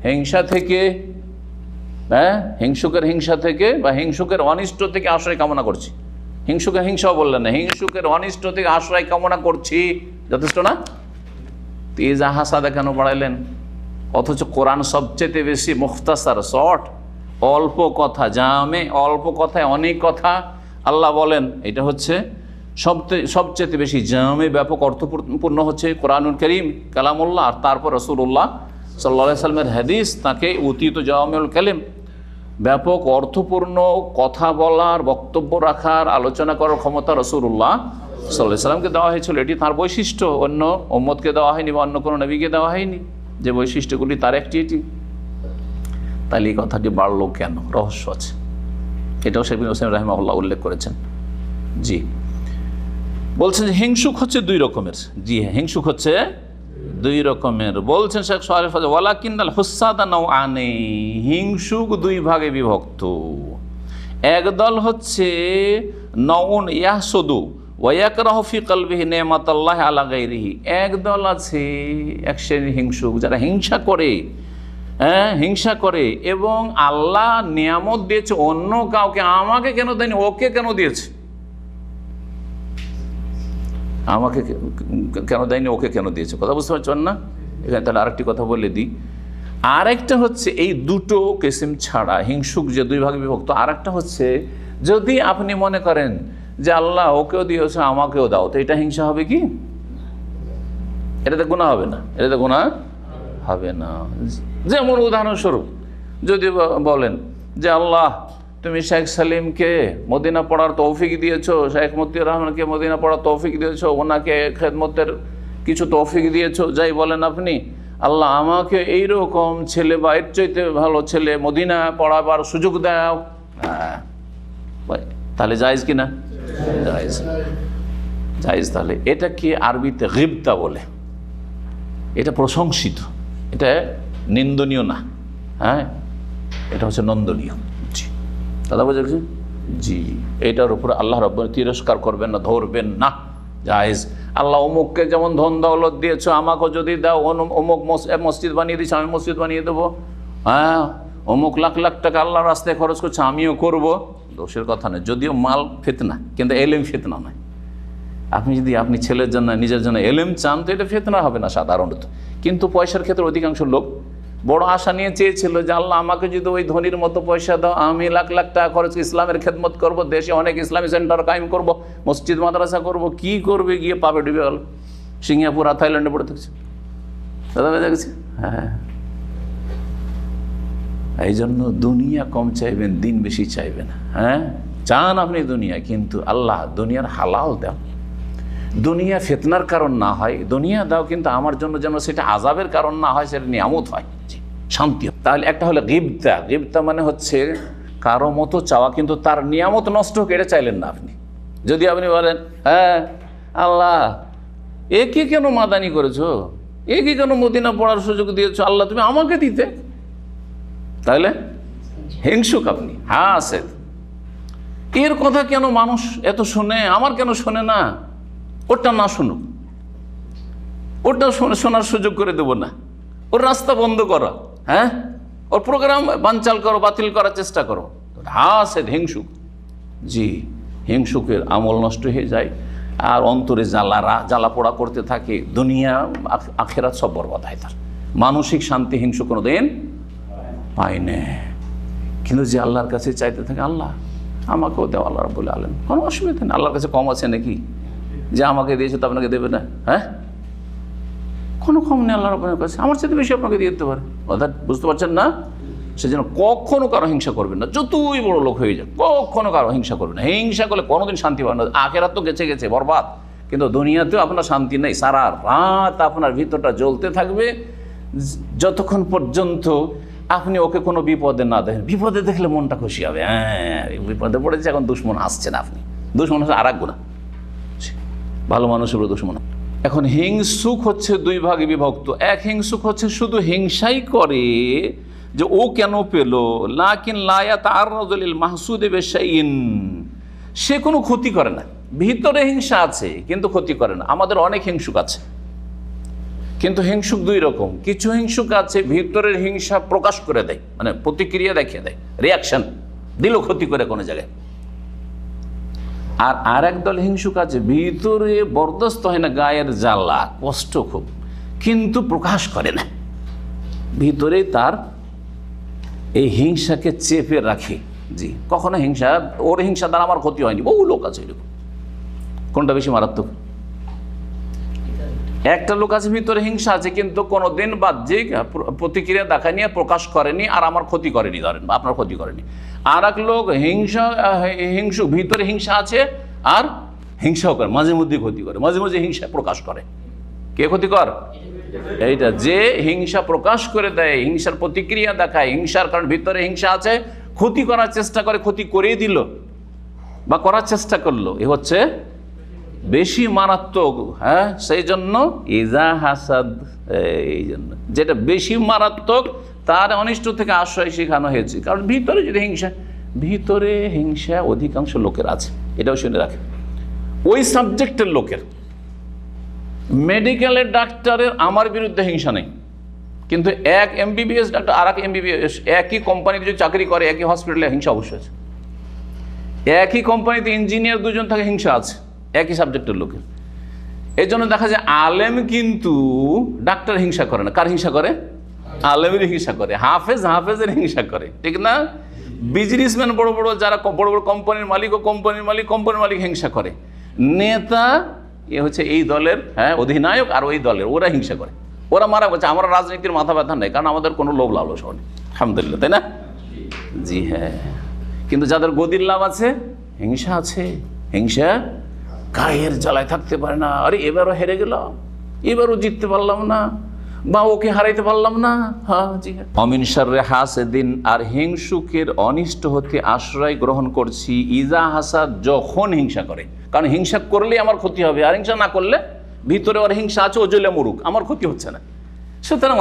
হিংসা থেকে, হিংসুকের হিংসা থেকে বা হিংসুকের অনিষ্ট থেকে আশ্রয় কামনা করছি। হিংসুকের হিংসাও বললেন না, হিংসুকের অনিষ্ট থেকে আশ্রয় কামনা করছি, যথেষ্ট না? ইজা হাসাদা কেন বাড়াইলেন? অথচ কোরআন সবচেয়ে বেশি মুখতাসার, শর্ট, অল্প কথা, জামে, অল্প কথায় অনেক কথা আল্লাহ বলেন। এটা হচ্ছে সবচেয়ে বেশি জামে, ব্যাপক অর্থপূর্ণ হচ্ছে কোরআনুল কারীম, কালামুল্লাহ, আর তারপর রাসূলুল্লাহ সাল্লাল্লাহু আলাইহি সাল্লামের হাদিস, তাকে অতীত জাওয়ামিউল কালিম, ব্যাপক অর্থপূর্ণ কথা বলার, বক্তব্য রাখার, আলোচনা করার ক্ষমতা রাসূলুল্লাহ সাল্লাল্লাহু আলাইহি সাল্লামকে দেওয়া হয়েছিল। এটি তার বৈশিষ্ট্য, অন্য উম্মতকে দেওয়া হয়নি বা অন্য কোনো নবীকে দেওয়া হয়নি, যে বৈশিষ্ট্যগুলি তার একটি এটি। তাহলে এই কথাটি বাড়লো কেন? রহস্য আছে। এটাও শেখ বিন উসাইমিন রাহিমাহুল্লাহ উল্লেখ করেছেন। জি, বলছেন যে হিংসুক হচ্ছে 2 রকমের। জি হ্যাঁ, হিংসুক হচ্ছে 2 রকমের। বলছেন শেখ সালেহ ফাজল, ওয়ালাকিন্নাল হুসাদা নাওআনি, হিংসুক 2 ভাগে বিভক্ত। একদল হচ্ছে নাউন ইয়াহসুদু ওয়া ইয়াকরাহু ফি কলবিহি নি'মাতাল্লাহি আলা গায়রিহি, একদল আছে, এক শ্রেণীর হিংসুক যারা হিংসা করে, হিংসা করে এবং আল্লাহ নিয়ামত দিয়েছে অন্য কাউকে, আমাকে কেন দেয়নি, ওকে কেন দিয়েছে, আমাকে কেন দেয়নি, ওকে কেন দিয়েছে। কথা বুঝতে পারছেন না? এখানে তাহলে আরেকটি কথা বলে দিই। আরেকটা হচ্ছে এই 2টো কিসিম ছাড়া হিংসুক যে 2 ভাগে বিভক্ত, আরেকটা হচ্ছে যদি আপনি মনে করেন যে আল্লাহ ওকেও দিয়েছে আমাকেও দাও, তো এটা হিংসা হবে কি? এটাতে গুনাহ হবে না, এটাতে গুনাহ হবে না। যেমন উদাহরণস্বরূপ যদি বলেন যে আল্লাহ তুমি শেখ সালিমকে মদিনা পড়ার তৌফিক দিয়েছো, শেখ মতিউর রহমানকে মদিনা পড়ার তৌফিক দিয়েছো, ওনাকে খেদমতের কিছু তৌফিক দিয়েছো, যাই বলেন আপনি, আল্লাহ আমাকে এইরকম ছেলে বা এর চাইতে ভালো ছেলে মদিনা পড়াবার সুযোগ দাও, তাহলে জায়েজ কিনা? জায়েজ, জায়েজ। তাহলে এটা কি আরবিতে গিবতা বলে, এটা প্রশংসিত, এটা নিন্দনীয় না, হ্যাঁ, এটা হচ্ছে নন্দনীয়। জি, দাদা বুঝেছি? জি, এটার উপরে আল্লাহ রাব্বুল তিরস্কার করবেন না, ধরবেন না, জায়েজ। আল্লাহ অমুককে যেমন ধন দৌলত দিয়েছো, আমাকেও যদি দাও, অমুক মসজিদ বানিয়ে দিয়েছে, আমি মসজিদ বানিয়ে দেবো, হ্যাঁ, অমুক লাখ লাখ টাকা আল্লাহর রাস্তায় খরচ করছে, আমিও করব, দোষের কথা নয়। যদিও মাল ফিতনা, কিন্তু এলেম ফিতনা নয়। আপনি যদি আপনি ছেলের জন্য নিজের জন্য এলেম চান তো এটা ফিতনা হবে না সাধারণত। কিন্তু পয়সার ক্ষেত্রে অধিকাংশ লোক বড় আশা নিয়ে চেয়েছিল যে আল্লাহ আমাকে যদি ওই ধনির মতো পয়সা দাও, আমি লাখ লাখ টাকা খরচ ইসলামের খেদমত করব, দেশে অনেক ইসলামী সেন্টার কায়েম করব, মসজিদ মাদ্রাসা করব, কি করবে, গিয়ে পাবে ডুবে গেল, সিঙ্গাপুর আর থাইল্যান্ডে পড়ে থাকছে। দাদা বেজে গেছে। হ্যাঁ, এই জন্য দুনিয়া কম চাইবেন, দিন বেশি চাইবেন। হ্যাঁ, চান আপনি দুনিয়া, কিন্তু আল্লাহ দুনিয়ার হালাল দাও, দুনিয়া ফিতনার কারণ না হয়, দুনিয়া দাও কিন্তু আমার জন্য যেন সেটা আযাবের কারণ না হয়, সেটা নিয়ামত হয়, শান্তি। তাহলে একটা হলো গিবতা। গিবতা মানে হচ্ছে কারো মতো চাওয়া কিন্তু তার নিয়ামত নষ্ট হোক এটা চাইলেন না আপনি। যদি আপনি বলেন হ্যাঁ আল্লাহ একে কেন মাদানি করেছো, একে কেন মদিনা পড়ার সুযোগ দিয়েছো, আল্লাহ তুমি আমাকে দিতে, তাহলে হিংসুক আপনি। হ্যাঁ আছে এর কথা কেন মানুষ এত শোনে, আমার কেন শোনে না, ওটা না শুনুক, ওটা শোনার সুযোগ করে দেবো না, ওর রাস্তা বন্ধ করো, হ্যাঁ ওর প্রোগ্রাম বানচাল করো, বাতিল করার চেষ্টা করো। হ্যাঁ সে হিংসুক। জি, হিংসুকের আমল নষ্ট হয়ে যায় আর অন্তরে জ্বালা পোড়া করতে থাকে, দুনিয়া আখেরাত সব বরবাদ হয় তার। মানসিক শান্তি হিংসুক কোনো দিন পায় না। কিন্তু যে আল্লাহর কাছে চাইতে থাকে আল্লাহ আমাকেও দেও, আল্লাহ রাব্বুল আলামিন, কোনো অসুবিধা নেই। আল্লাহর কাছে কম আছে নাকি যে আমাকে দিয়েছে তো আপনাকে দেবে না? হ্যাঁ, কোনো কম নেই আল্লাহ রাব্বুল কাছে, আমার চাইতে বেশি আপনাকে দিয়ে দিতে পারে। অর্থাৎ বুঝতে পারছেন না? সেজন্য কখনো কারো হিংসা করবেন না, যতই বড় লোক হয়ে যায়, কখনো কারো হিংসা করবেন না। হিংসা করলে কোনোদিন শান্তি পাবেন না। আখেরাত তো গেছে গেছে বরবাদ, কিন্তু দুনিয়াতেও আপনার শান্তি নেই। সারা রাত আপনার ভিতরটা জ্বলতে থাকবে যতক্ষণ পর্যন্ত আপনি ওকে কোনো বিপদে না দেখেন। বিপদে দেখলে মনটা খুশি হবে, হ্যাঁ বিপদে পড়েছে, এখন দুশ্মন আসছেন আপনি, দুশ্মন হচ্ছে আর এক গুণা, ভালো মানুষের দুশ্মন। এখন হিংসুক হচ্ছে দুই ভাগে বিভক্ত। এক হিংসুক হচ্ছে শুধু হিংসাই করে যে ও কেন পেল, লাকিন লায়াত আর রাজুলিল মাহসুদে বেশাইন, সে কোনো ক্ষতি করে না। ভিতরে হিংসা আছে কিন্তু ক্ষতি করে না। আমাদের অনেক হিংসুক আছে, কিন্তু হিংসুক দুই রকম। কিছু হিংসুক আছে ভিতরের হিংসা প্রকাশ করে দেয়, মানে প্রতিক্রিয়া দেখিয়ে দেয়, রিয়াকশন দিল ক্ষতি করে কোনো জায়গায়। আর আরেক দল হিংসুক আছে ভিতরে বরদাস্ত হয় না, গায়ের জ্বালা কষ্ট খুব, কিন্তু প্রকাশ করে না, ভিতরে তার এই হিংসাকে চেপে রাখে। জি, কখনো হিংসা, ওর হিংসা দ্বারা আমার ক্ষতি হয়নি, বহু লোক আছে এরকম। কোনটা বেশি মারাত্মক? একটা লোক আছে ভিতরে হিংসা আছে কিন্তু কোনোদিন বাহ্যিক প্রতিক্রিয়া দেখায়নি, প্রকাশ করেনি, আর আমার ক্ষতি করেনি, ধরেন বা আপনার ক্ষতি করেনি। আর এক লোক হিংসু ভিতরে হিংসা আছে আর হিংসাও করে, মাঝে মধ্যে ক্ষতি করে, মাঝে মাঝে হিংসা প্রকাশ করে। কে ক্ষতিকর? এইটা যে হিংসা প্রকাশ করে দেয়, হিংসার প্রতিক্রিয়া দেখায়, হিংসার কারণ ভিতরে হিংসা আছে, ক্ষতি করার চেষ্টা করে, ক্ষতি করেই দিল বা করার চেষ্টা করলো, এ হচ্ছে বেশি মারাত্মক। হ্যাঁ, সেই জন্য ইজা হাসাদ, এই জন্য যেটা বেশি মারাত্মক তার অনিষ্ট থেকে আশ্রয় শেখানো হয়েছে। কারণ ভিতরে যদি হিংসা, ভিতরে হিংসা অধিকাংশ লোকের আছে, এটাও শুনে রাখে। ওই সাবজেক্টের লোকের, মেডিকেলের ডাক্তারের আমার বিরুদ্ধে হিংসা নেই, কিন্তু এক MBBS ডাক্তার আর এক MBBS একই কোম্পানিতে যদি চাকরি করে, একই হসপিটালে, হিংসা অবশ্যই আছে। একই কোম্পানিতে ইঞ্জিনিয়ার দুজন থাকে, হিংসা আছে একই সাবজেক্টের লোকের। এই জন্য দেখা যায় আলেম কিন্তু ডাক্তার হিংসা করে না। কার হিংসা করে? আলেমের হিংসা করে। হাফেজের হিংসা করে, ঠিক না? বিজনেসম্যান বড় বড় যারা বড় বড় কোম্পানির মালিক ও কোম্পানির মালিক হিংসা করে। নেতা এ হচ্ছে এই দলের, হ্যাঁ অধিনায়ক, আর ওই দলের, ওরা হিংসা করে, ওরা মারা বলছে। আমরা রাজনীতির মাথা ব্যথা নেই, কারণ আমাদের কোনো লোভ লালসা নেই, আলহামদুলিল্লাহ, তাই না? জি হ্যাঁ, কিন্তু যাদের গদির লাভ আছে, হিংসা আছে। হিংসা গায়ের জ্বালায় থাকতে পারে না, আরে এবারও হেরে গেলাম, এবারও জিততে পারলাম না, বা ওকে হারাইতে পারলাম না। হ্যাঁ জি হ্যাঁ। অমিন শাররে হাসিদিন, আর হিংসুকের অনিষ্ট হতে আশ্রয় গ্রহণ করছি ইজা হাসাদ, যখন হিংসা করে। কারণ হিংসা করলে আমার ক্ষতি হবে, আর হিংসা না করলে ভিতরে ওর হিংসা আছে, ও জ্বলে মরুক, আমার ক্ষতি হচ্ছে না। সুতরাং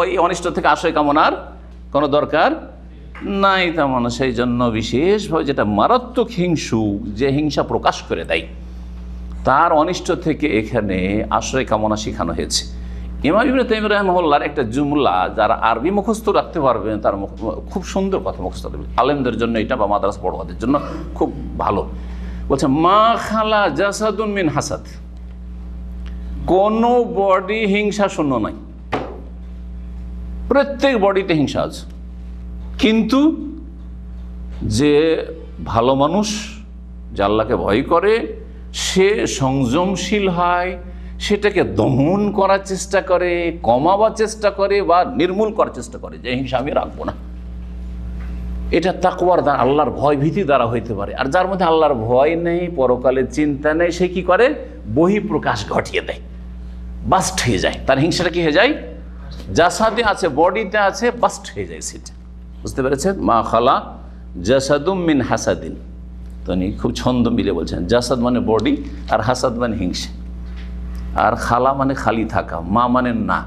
ওই অনিষ্ট থেকে আশ্রয় কামনার কোনো দরকার নাই তেমন। সেই জন্য বিশেষভাবে যেটা মারাত্মক হিংসুক, যে হিংসা প্রকাশ করে দেয়, তার অনিষ্ট থেকে এখানে আশ্রয় কামনা শেখানো হয়েছে। ইমাম ইবনে তাইমিয়্যা রাহিমাহুল্লাহর একটা জুমলা যারা আরবি মুখস্থ রাখতে পারবেন, তার খুব সুন্দর কথা মুখস্থ রাখবে, আলেমদের জন্য এটা, বা মাদ্রাসা পড়ুয়াদের জন্য খুব ভালো। বলছে মা খালা জাসাদুন মিন হাসাদ, কোনো বডি হিংসা শূন্য নাই, প্রত্যেক বডিতে হিংসা আছে। কিন্তু যে ভালো মানুষ, যে আল্লাহকে ভয় করে, সে সংযমশীল হয়, সেটাকে দমন করার চেষ্টা করে, কমাবার চেষ্টা করে, বা নির্মূল করার চেষ্টা করে, যে হিংসা আমি রাখবো না। এটা তাকওয়ার দ্বারা, আল্লাহর ভয় ভীতি দ্বারা হইতে পারে। আর যার মধ্যে আল্লাহর ভয় নেই, পরকালের চিন্তা নেই, সে কি করে? বহিঃপ্রকাশ ঘটিয়ে দেয়, বাস্ট হয়ে যায়। তার হিংসাটা কি হয়ে যায়? জাসাদে আছে, বডিতে আছে, বাস্ট হয়ে যায় সেটা। বুঝতে পেরেছেন? মা খালা জাসাদুম মিন হাসাদিন। তো উনি খুব ছন্দ মিলে বলছেন, জাসাদ মানে বডি, আর হাসাদ মানে হিংসা। আর খালা মানে খালি থাকা, মা মানে না,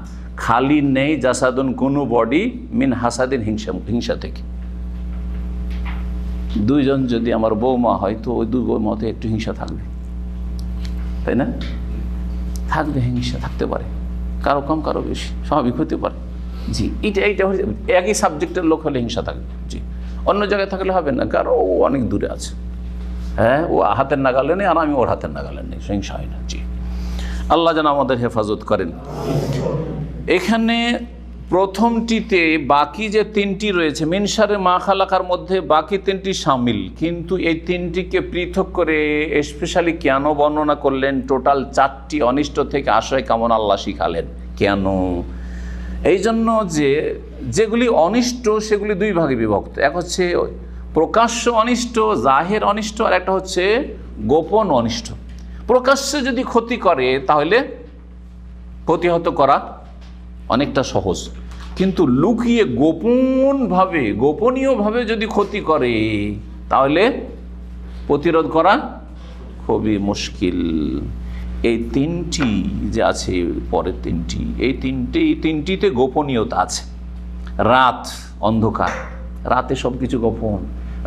খালি নেই জাসাদুন কোনো বডি, মিন হাসাদিন হিংসা থেকে। দুইজন যদি আমার বৌমা হয়, তো ওই দুই বৌমাতে একটু হিংসা থাকবে, তাই না? থাকবে, হিংসা থাকতে পারে, কারো কম কারো বেশি, স্বাভাবিক হতে পারে। জি, এইটা হচ্ছে একই সাবজেক্টের লোক হলে হিংসা থাকবে। জি, অন্য জায়গায় থাকলে হবে না, কারণ ও অনেক দূরে আছে। হ্যাঁ, ও হাতের নাগালে নেই আর আমি ওর হাতের নাগালে নেই, হিংসা হয় না। জি, আল্লাহ যেন আমাদের হেফাজত করেন। এখানে প্রথমটিতে বাকি যে তিনটি রয়েছে, মিনসারে মা খালাকার মধ্যে বাকি তিনটি শামিল, কিন্তু এই তিনটিকে পৃথক করে স্পেশালি কেন বর্ণনা করলেন? টোটাল 4টি অনিষ্ট থেকে আশ্রয় কামনা আল্লাহ শিখালেন। কেন? এই জন্য যে যেগুলি অনিষ্ট সেগুলি দুই ভাগে বিভক্ত। এক হচ্ছে প্রকাশ্য অনিষ্ট, জাহের অনিষ্ট, আর একটা হচ্ছে গোপন অনিষ্ট। প্রকাশ্যে যদি ক্ষতি করে তাহলে প্রতিহত করা অনেকটা সহজ, কিন্তু লুকিয়ে গোপনীয়ভাবে যদি ক্ষতি করে তাহলে প্রতিরোধ করা খুবই মুশকিল। এই তিনটি যে আছে, পরের তিনটি, এই তিনটিতে গোপনীয়তা আছে। রাত, অন্ধকার, রাতে সব কিছু গোপন।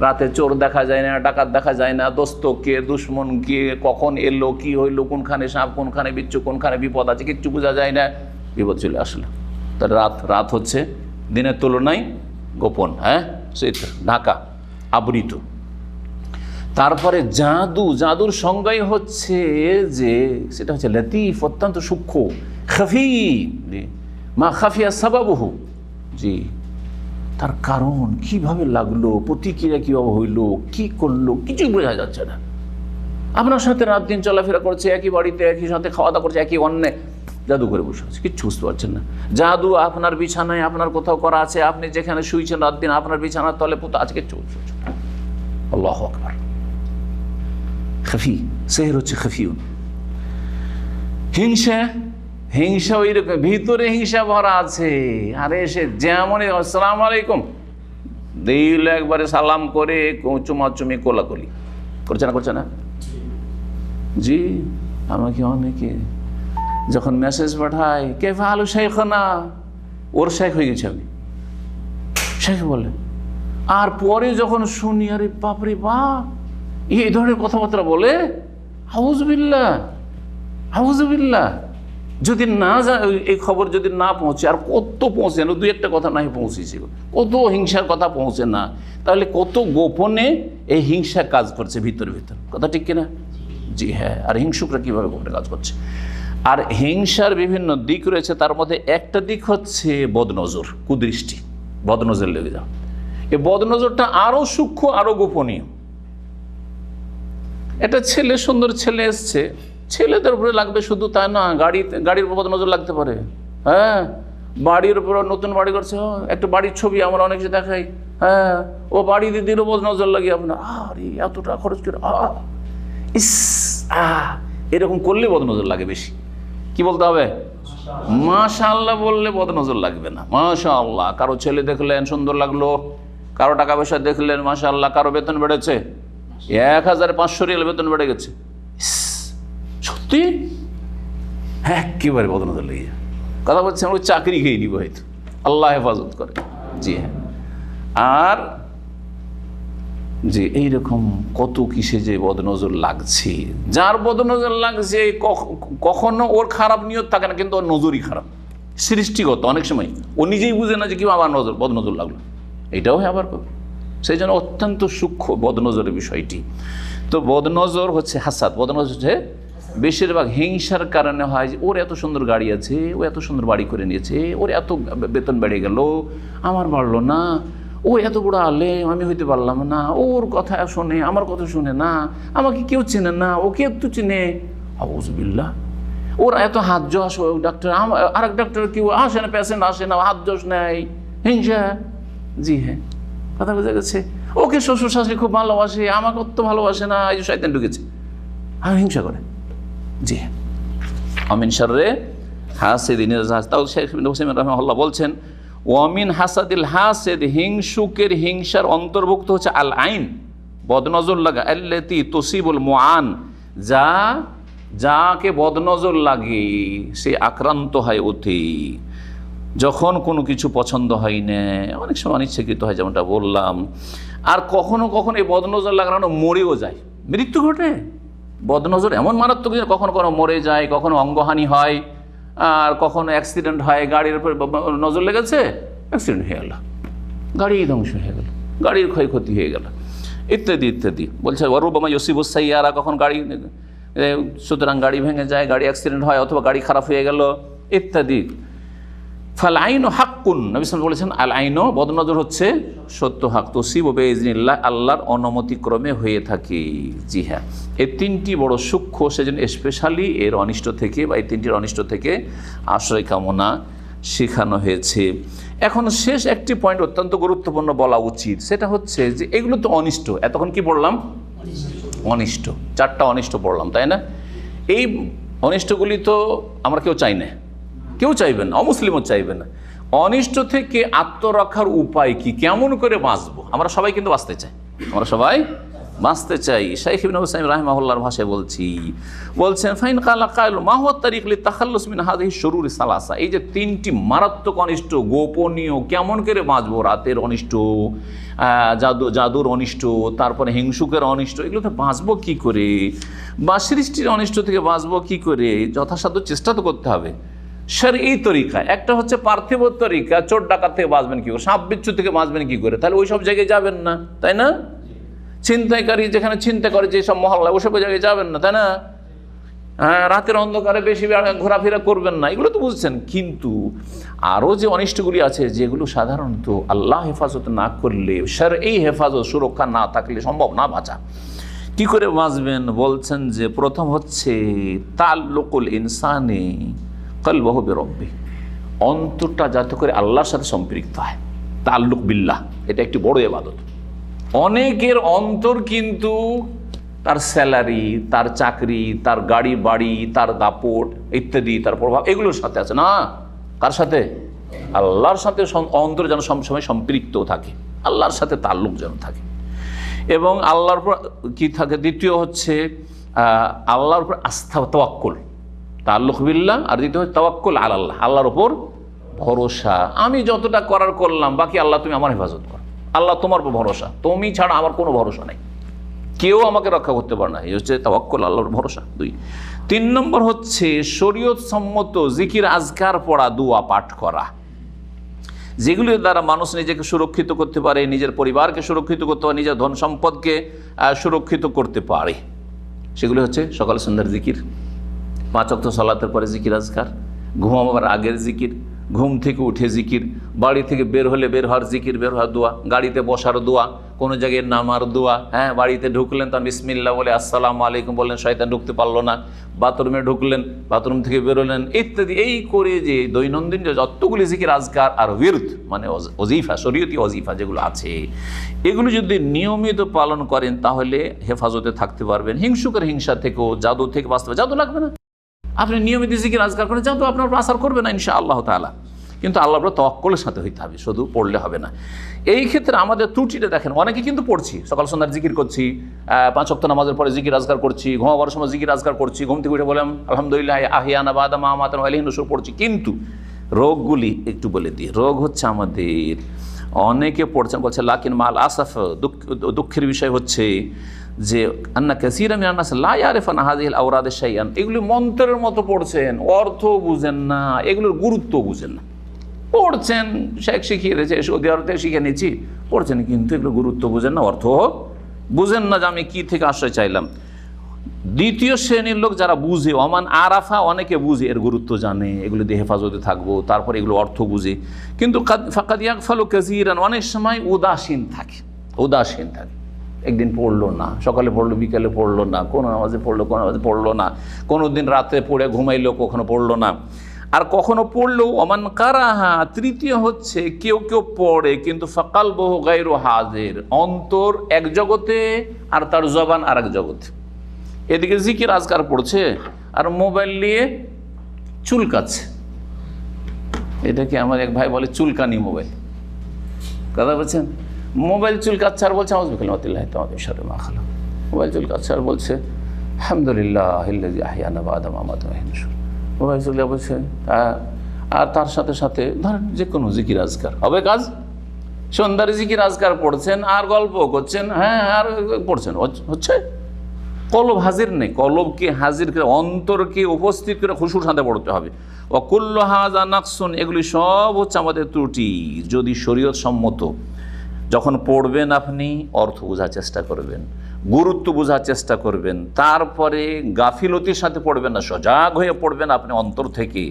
রাতে চোর দেখা যায় না, ডাকাত দেখা যায় না, দোস্ত কে, দুশ্মন কে, কখন এলো, কি হইলো, কোনখানে সাপ, কোনখানে বিচ্ছু, কোনখানে বিপদ আছে, কিচ্ছু বোঝা যায় না, বিপদ চলে আসলো। তার রাত হচ্ছে দিনের তুলনায় গোপন, হ্যাঁ, সেটা ঢাকা, আবৃত। তারপরে জাদুর সংজ্ঞাই হচ্ছে যে সেটা হচ্ছে লতিফ, অত্যন্ত সূক্ষ্ম, খাফি, মা খাফিয়া সাবাবহু। জি, তার কারণ কিভাবে লাগলো, প্রতিক্রিয়া কিভাবে হইলো, কি করলো, কিছুই বোঝা যাচ্ছে না। আপনার সাথে রাত দিন চলাফেরা করছে, একই বাড়িতে, একই সাথে খাওয়া দাওয়া করছে, একই অন্যায়, জাদু করে বসে আছে, কিচ্ছু বুঝতে পারছেন না। জাদু আপনার বিছানায় আপনার কোথাও করা আছে, আপনি যেখানে শুয়েছেন রাত দিন আপনার বিছানার তলে পোতা আছে, কিচ্ছু বুঝতে পারছেন না। আল্লাহু আকবার। খাফি, সেহর হচ্ছে খাফিউন। হিংসা ওই রকম, ভিতরে হিংসা ভরা আছে। আরে সে যেমন আসসালামু আলাইকুম দিল, একবারে সালাম করে চুমাচুমি কোলাকুলি করছে না? জি, আমাকে অনেকে যখন মেসেজ পাঠায়, কে ভালো শেখনা, ওর শেখ হয়ে গেছে আমি, শেখ বলে। আর পরে যখন শুনি, আরে বাপরে বাপ, এই ধরনের কথাবার্তা বলে, আউযুবিল্লাহ। যদি না এই খবর যদি না পৌঁছে, আর কত পৌঁছে না, দুই একটা কথা নাই পৌঁছেছে, কত হিংসার কথা পৌঁছে না, তাহলে কত গোপনে এই হিংসা কাজ করছে ভিতর, কথা ঠিক কিনা? জি হ্যাঁ। আর হিংসুকরা কিভাবে গোপনে কাজ করছে? আর হিংসার বিভিন্ন দিক রয়েছে, তার মধ্যে একটা দিক হচ্ছে বদনজর, কুদৃষ্টি, বদনজর লেগে যাও। এই বদনজরটা আরো সূক্ষ্ম, আরো গোপনীয়। একটা ছেলে, সুন্দর ছেলে এসছে, ছেলেদের উপরে লাগবে শুধু তাই না, গাড়ির উপর নজর লাগতে পারে। হ্যাঁ, বাড়ির উপর, নতুন বাড়ি করছে, একটা বাড়ির ছবি আমরা অনেক যে দেখাই, হ্যাঁ, ও বাড়ি দিদির উপর নজর লাগিয়ে আপনার, আরে এত টাকা খরচ করে, এরকম করলে বদনজর লাগে বেশি। কি বলতে হবে? মাশাআল্লাহ বললে বদনজর লাগবে না। মাশাআল্লাহ, কারো ছেলে দেখলেন সুন্দর লাগলো, কারো টাকা পয়সা দেখলেন মাশাআল্লাহ, কারো বেতন বেড়েছে, 1500 রিয়াল বেতন বেড়ে গেছে, সত্যি একেবারে বদনজর লেগে যায়। কথা বলছে আমরা চাকরি খেয়ে নিব হয়তো, আল্লাহ হেফাজত করে। জি হ্যাঁ। আর যে এইরকম কত কিসে যে বদনজর লাগছে, যার বদনজর লাগছে কখনো ওর খারাপ নিয়ত থাকে না, কিন্তু ওর নজরই খারাপ, সৃষ্টিগত। অনেক সময় ও নিজেই বুঝে না যে কি আবার বদনজর লাগলো, এটাও আবার সেই জন্য অত্যন্ত সূক্ষ্ম বদনজরের বিষয়টি। তো বদনজর হচ্ছে হাসাদ, বদনজর হচ্ছে বেশিরভাগ হিংসার কারণে হয়। যে ওর এত সুন্দর গাড়ি আছে, ও এত সুন্দর বাড়ি করে নিয়েছে, ওর এত বেতন বেড়ে গেল, আমার বাড়লো না, ও এত বড় আলেম, আমি হইতে পারলাম না, ওর কথা শোনে, আমার কথা শুনে না, আমাকে কেউ চেনে না, ওকে একটু চেনে, আউযুবিল্লাহ। ওর এত হাত যশ, ডাক্তার, আরেক ডাক্তার কেউ আসে না, পেশেন্ট আসে না, হাত যশ নেয়, হিংসা। জি হ্যাঁ, কথা বোঝা গেছে? ওকে শ্বশুর শাশুড়ি খুব ভালোবাসে, আমাকে অত ভালোবাসে না, এই যে শয়তান ঢুকেছে, আমি হিংসা করে। জি অমিন শাররে হাসিদিন, তাও শেখ ইবনে উসাইমিন রাহিমাহুল্লাহ বলছেন ওয়ামিন হাসাদিল হাসিদ, হিংসুকের হিংসার অন্তর্ভুক্ত হচ্ছে আল আইন, বদনজর লাগা, আল্লাতি তুসিবুল মুআন, যাকে বদনজর লাগে সে আক্রান্ত হয় ওতে। যখন কোনো কিছু পছন্দ হয় না, অনেক সময় অনিচ্ছাকৃত হয় যেমনটা বললাম, আর কখনো কখনো এই বদনজর লাগানো মরেও যায়, মৃত্যু ঘটে। বদনজর এমন মারাত্মক যে কখনো কখনো মরে যায়, কখনো অঙ্গহানি হয়, আর কখনো অ্যাক্সিডেন্ট হয়, গাড়ির উপর নজর লেগেছে, অ্যাক্সিডেন্ট হয়ে গেল, গাড়ি ধ্বংস হয়ে গেল, গাড়ির ক্ষয়ক্ষতি হয়ে গেল, ইত্যাদি ইত্যাদি। বলছে ওয়ারুবামা ইউসিবুস সাইয়ারা, কখন গাড়ি, সুতরাং গাড়ি ভেঙে যায়, গাড়ি অ্যাক্সিডেন্ট হয়, অথবা গাড়ি খারাপ হয়ে গেল ইত্যাদি। ফাল আইন হাক্কুন, নবী সাল্লাল্লাহু আলাইহি ওয়াসাল্লাম বলেছেন আল আইন, বদনজর হচ্ছে সত্য হক, তুসিবু বিইজনিল্লাহ, আল্লাহর অনুমতিক্রমে হয়ে থাকে। জি হ্যাঁ, এই তিনটি বড় সূক্ষ্ম, সেজন্য স্পেশালি এর অনিষ্ট থেকে বা এই তিনটির অনিষ্ট থেকে আশ্রয় কামনা শেখানো হয়েছে। এখন শেষ একটি পয়েন্ট অত্যন্ত গুরুত্বপূর্ণ বলা উচিত, সেটা হচ্ছে যে এগুলো তো অনিষ্ট, এতক্ষণ কি পড়লাম? অনিষ্ট, চারটা অনিষ্ট পড়লাম, তাই না? এই অনিষ্টগুলি তো আমরা কেউ চাই না, কেউ চাইবেন না, অমুসলিমও চাইবে না। অনিষ্ট থেকে আত্মরক্ষার উপায় কি, কেমন করে বাঁচবো? আমরা সবাই কিন্তু বাঁচতে চাই, আমরা সবাই বাঁচতে চাই। শাইখ ইবনে উসাইমিন রাহিমাহুল্লাহর ভাষায় বলছেন ফাইন কালা কাইল মা হুয়া তারিক লিতাখাল্লুস মিন হাযিহি শুরুর সালাসা, এই যে তিনটি মারাত্মক অনিষ্ট, গোপনীয়, কেমন করে বাঁচবো, রাতের অনিষ্ট, জাদুর অনিষ্ট, তারপরে হিংসুকের অনিষ্ট, এগুলো তো বাঁচবো কি করে, বা সৃষ্টির অনিষ্ট থেকে বাঁচবো কি করে, যথাসাধ্য চেষ্টা তো করতে হবে। স্যার এই তরিকা, একটা হচ্ছে পার্থিব তরিকা, চোর ডাকাত থেকে বাঁচবেন কি করে, সাপ বিচ্ছু থেকে বাঁচবেন কি করে, তাহলে ওই সব জায়গায় যাবেন না, তাই না? ছিনতাইকারী যেখানে চিন্তা করে, যেসব মহল্লায়, ওসব জায়গায় যাবেন না, তাই না? হ্যাঁ, রাতের অন্ধকারে বেশি ঘোরাফেরা করবেন না, এগুলো তো বুঝছেন। কিন্তু আরও যে অনিষ্টগুলি আছে, যেগুলো সাধারণত আল্লাহ হেফাজত না করলে, স্যার এই হেফাজত, সুরক্ষা না থাকলে সম্ভব না বাঁচা। কি করে বাঁচবেন? বলছেন যে প্রথম হচ্ছে তাল্লুকুল ইনসানি কলবহু বিরব্বি, অন্তরটা যাতে করে আল্লাহর সাথে সম্পৃক্ত হয়, তাল্লুক বিল্লাহ, এটা একটি বড় ইবাদত। অনেকের অন্তর কিন্তু তার স্যালারি, তার চাকরি, তার গাড়ি বাড়ি, তার দাপট ইত্যাদি, তার প্রভাব, এগুলোর সাথে আছে না। কার সাথে? আল্লাহর সাথে অন্তর যেন সবসময় সম্পৃক্ত থাকে, আল্লাহর সাথে তাল্লুক যেন থাকে। এবং আল্লাহর উপর কি থাকে? দ্বিতীয় হচ্ছে আল্লাহর উপর আস্থা, তাওয়াক্কুল, তাল্লুক বিল্লাহ। আর দ্বিতীয় হচ্ছে তাওয়াক্কুল আলাল্লাহ, আল্লাহর উপর ভরসা। আমি যতটা করার করলাম, বাকি আল্লাহ তুমি আমার হেফাজত করো, আল্লাহ তোমার উপর ভরসা, তুমি ছাড়া আমার কোনো ভরসা নাই, কেউ আমাকে রক্ষা করতে পারে না। এই হচ্ছে তাওয়াক্কুল, আল্লাহর ভরসা। 2 3 নম্বর হচ্ছে শরীয়ত সম্মত জিকির আজকার পড়া, দোয়া পাঠ করা, যেগুলির দ্বারা মানুষ নিজেকে সুরক্ষিত করতে পারে, নিজের পরিবারকে সুরক্ষিত করতে পারে, নিজের ধন সম্পদকে সুরক্ষিত করতে পারে। সেগুলি হচ্ছে সকাল সন্ধ্যার জিকির, 5 ওয়াক্ত সালাতের পরে জিকির আজকার, ঘুমাবার আগের জিকির, ঘুম থেকে উঠে জিকির, বাড়ি থেকে বের হলে বের হওয়ার জিকির, বের হওয়ার দোয়া, গাড়িতে বসার দোয়া, কোনো জায়গায় নামার দোয়া, হ্যাঁ, বাড়িতে ঢুকলেন তখন বিসমিল্লাহ বলে আসসালামু আলাইকুম বললেন, শয়তান ঢুকতে পারলো না, বাথরুমে ঢুকলেন, বাথরুম থেকে বেরোলেন ইত্যাদি। এই করে যে দৈনন্দিন যে যতগুলি জিকির আজকার আর বিরত, মানে ওজিফা, শরীয়তি ওজিফা যেগুলো আছে, এগুলো যদি নিয়মিত পালন করেন তাহলে হেফাজতে থাকতে পারবেন। হিংসুকের হিংসা থেকেও, জাদু থেকে বাঁচতে হবে। জাদু লাগবে না, আপনি নিয়মিত জিকির আজকার করেন, জাদু আপনার আসার করবে না ইনশাআল্লাহ তাআলা। কিন্তু আল্লাহর উপর তাওয়াক্কুলের সাথে হইতে হবে, শুধু পড়লে হবে না। এই ক্ষেত্রে আমাদের ত্রুটিটা দেখেন, অনেকে কিন্তু পড়ছি, সকাল সন্ধ্যার জিকির করছি, 5 ওয়াক্ত নামাজের পরে জিকির আজকার করছি, ঘুমাবার সময় জিকির আজকার করছি, ঘুম থেকে উঠে বললাম আলহামদুলিল্লাহ আহিয়ানা বাদা মা মাতান ওয়া ইলাইহি নুশুর পড়ছি। কিন্তু রোগগুলি একটু বলে দিই। রোগ হচ্ছে আমাদের, অনেকে পড়ছেন, বলছে লাকিন মাল আসাফ, দুঃখের বিষয় হচ্ছে যে আন্না কাসীরা মিনান নাস লা ইয়ারিফুনা হাযিহিল আওরাদ শাইআন, এগুলি মন্ত্রের মতো পড়ছেন, অর্থ বুঝেন না, এগুলোর গুরুত্ব বুঝেন না। পড়ছেন, শেখ শিখিয়ে দিয়েছে, সৌদি আরব থেকে শিখে নিচ্ছি, পড়ছেন, কিন্তু এগুলো গুরুত্ব বুঝেন না, অর্থ বুঝেন না যে আমি কী থেকে আশ্রয় চাইলাম। দ্বিতীয় শ্রেণীর লোক যারা বুঝে, অমান আরাফা, অনেকে বুঝে, এর গুরুত্ব জানে, এগুলো দিয়ে হেফাজতে থাকবো, তারপরে এগুলো অর্থ বুঝে, কিন্তু ফাকাদ ইয়াগফালু কাসীরান, অনেক সময় উদাসীন থাকে। একদিন পড়লো না, সকালে পড়লো, বিকালে পড়লো না, কোনো নামাজে পড়লো, কোনো নামাজে পড়লো না, কোনো দিন রাতে পড়ে ঘুমাইলো, কখনো পড়লো না। আর কখনো পড়লেও ওমান কারাহা, তৃতীয় হচ্ছে কেউ কেউ পড়ে কিন্তু ফাকাল বহু গায়রু হাজির, অন্তর এক জগতে আর তার জবান আর এক জগতে। এদিকে জিকির আজকার পড়ছে আর মোবাইল নিয়ে চুলকাচ্ছে। এটাকে আমার এক ভাই বলে চুলকানি মোবাইল, কথা বলছেন। মোবাইল চুলকাচ্ছে আর বলছে আউযুবিল্লাহি তোমাদের সাথে মাখালা। মোবাইল চুলকাচ্ছে আর বলছে আলহামদুলিল্লাহ আহইয়ানা বা'দা মা আমাতানা। মোবাইল চুলকা বলছে আর তার সাথে সাথে ধরেন যে কোনো জিকির আজকার হবে কাজ। সন্ধ্যার জিকির আজকার পড়ছেন আর গল্প করছেন, হ্যাঁ আর পড়ছেন, হচ্ছে কলব হাজির নেই। কলবকে হাজির করে, অন্তরকে উপস্থিত করে খুশুর সাথে পড়তে হবে। ওয়াকুল্লু হাযা নাকসুন, এগুলি সব হচ্ছে আমাদের ত্রুটি। যদি শরীয়ত সম্মত যখন পড়বেন আপনি অর্থ বোঝার চেষ্টা করবেন, গুরুত্ব বোঝার চেষ্টা করবেন, তারপরে গাফিলতির সাথে পড়বেন না, সজাগ হয়ে পড়বেন আপনি অন্তর থেকে।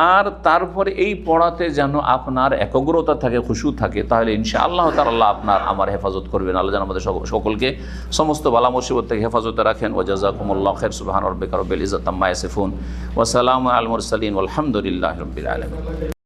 আর তারপরে এই পড়াতে যেন আপনার একাগ্রতা থাকে, খুশু থাকে, তাহলে ইনশাআল্লাহ তাআলা আপনার আমার হেফাজত করবেন। আল্লাহ যেন আমাদের সকলকে সমস্ত বালা মুসিবত থেকে হেফাজতে রাখেন। ওয়া জাযাকুমুল্লাহু খাইর। সুবহান রাব্বিকা রাব্বিল ইজ্জাতি আম্মা ইয়াসিফুন ওয়া সালামুন আলাল মুরসালিন ওয়ালহামদুলিল্লাহি রাব্বিল আলামিন।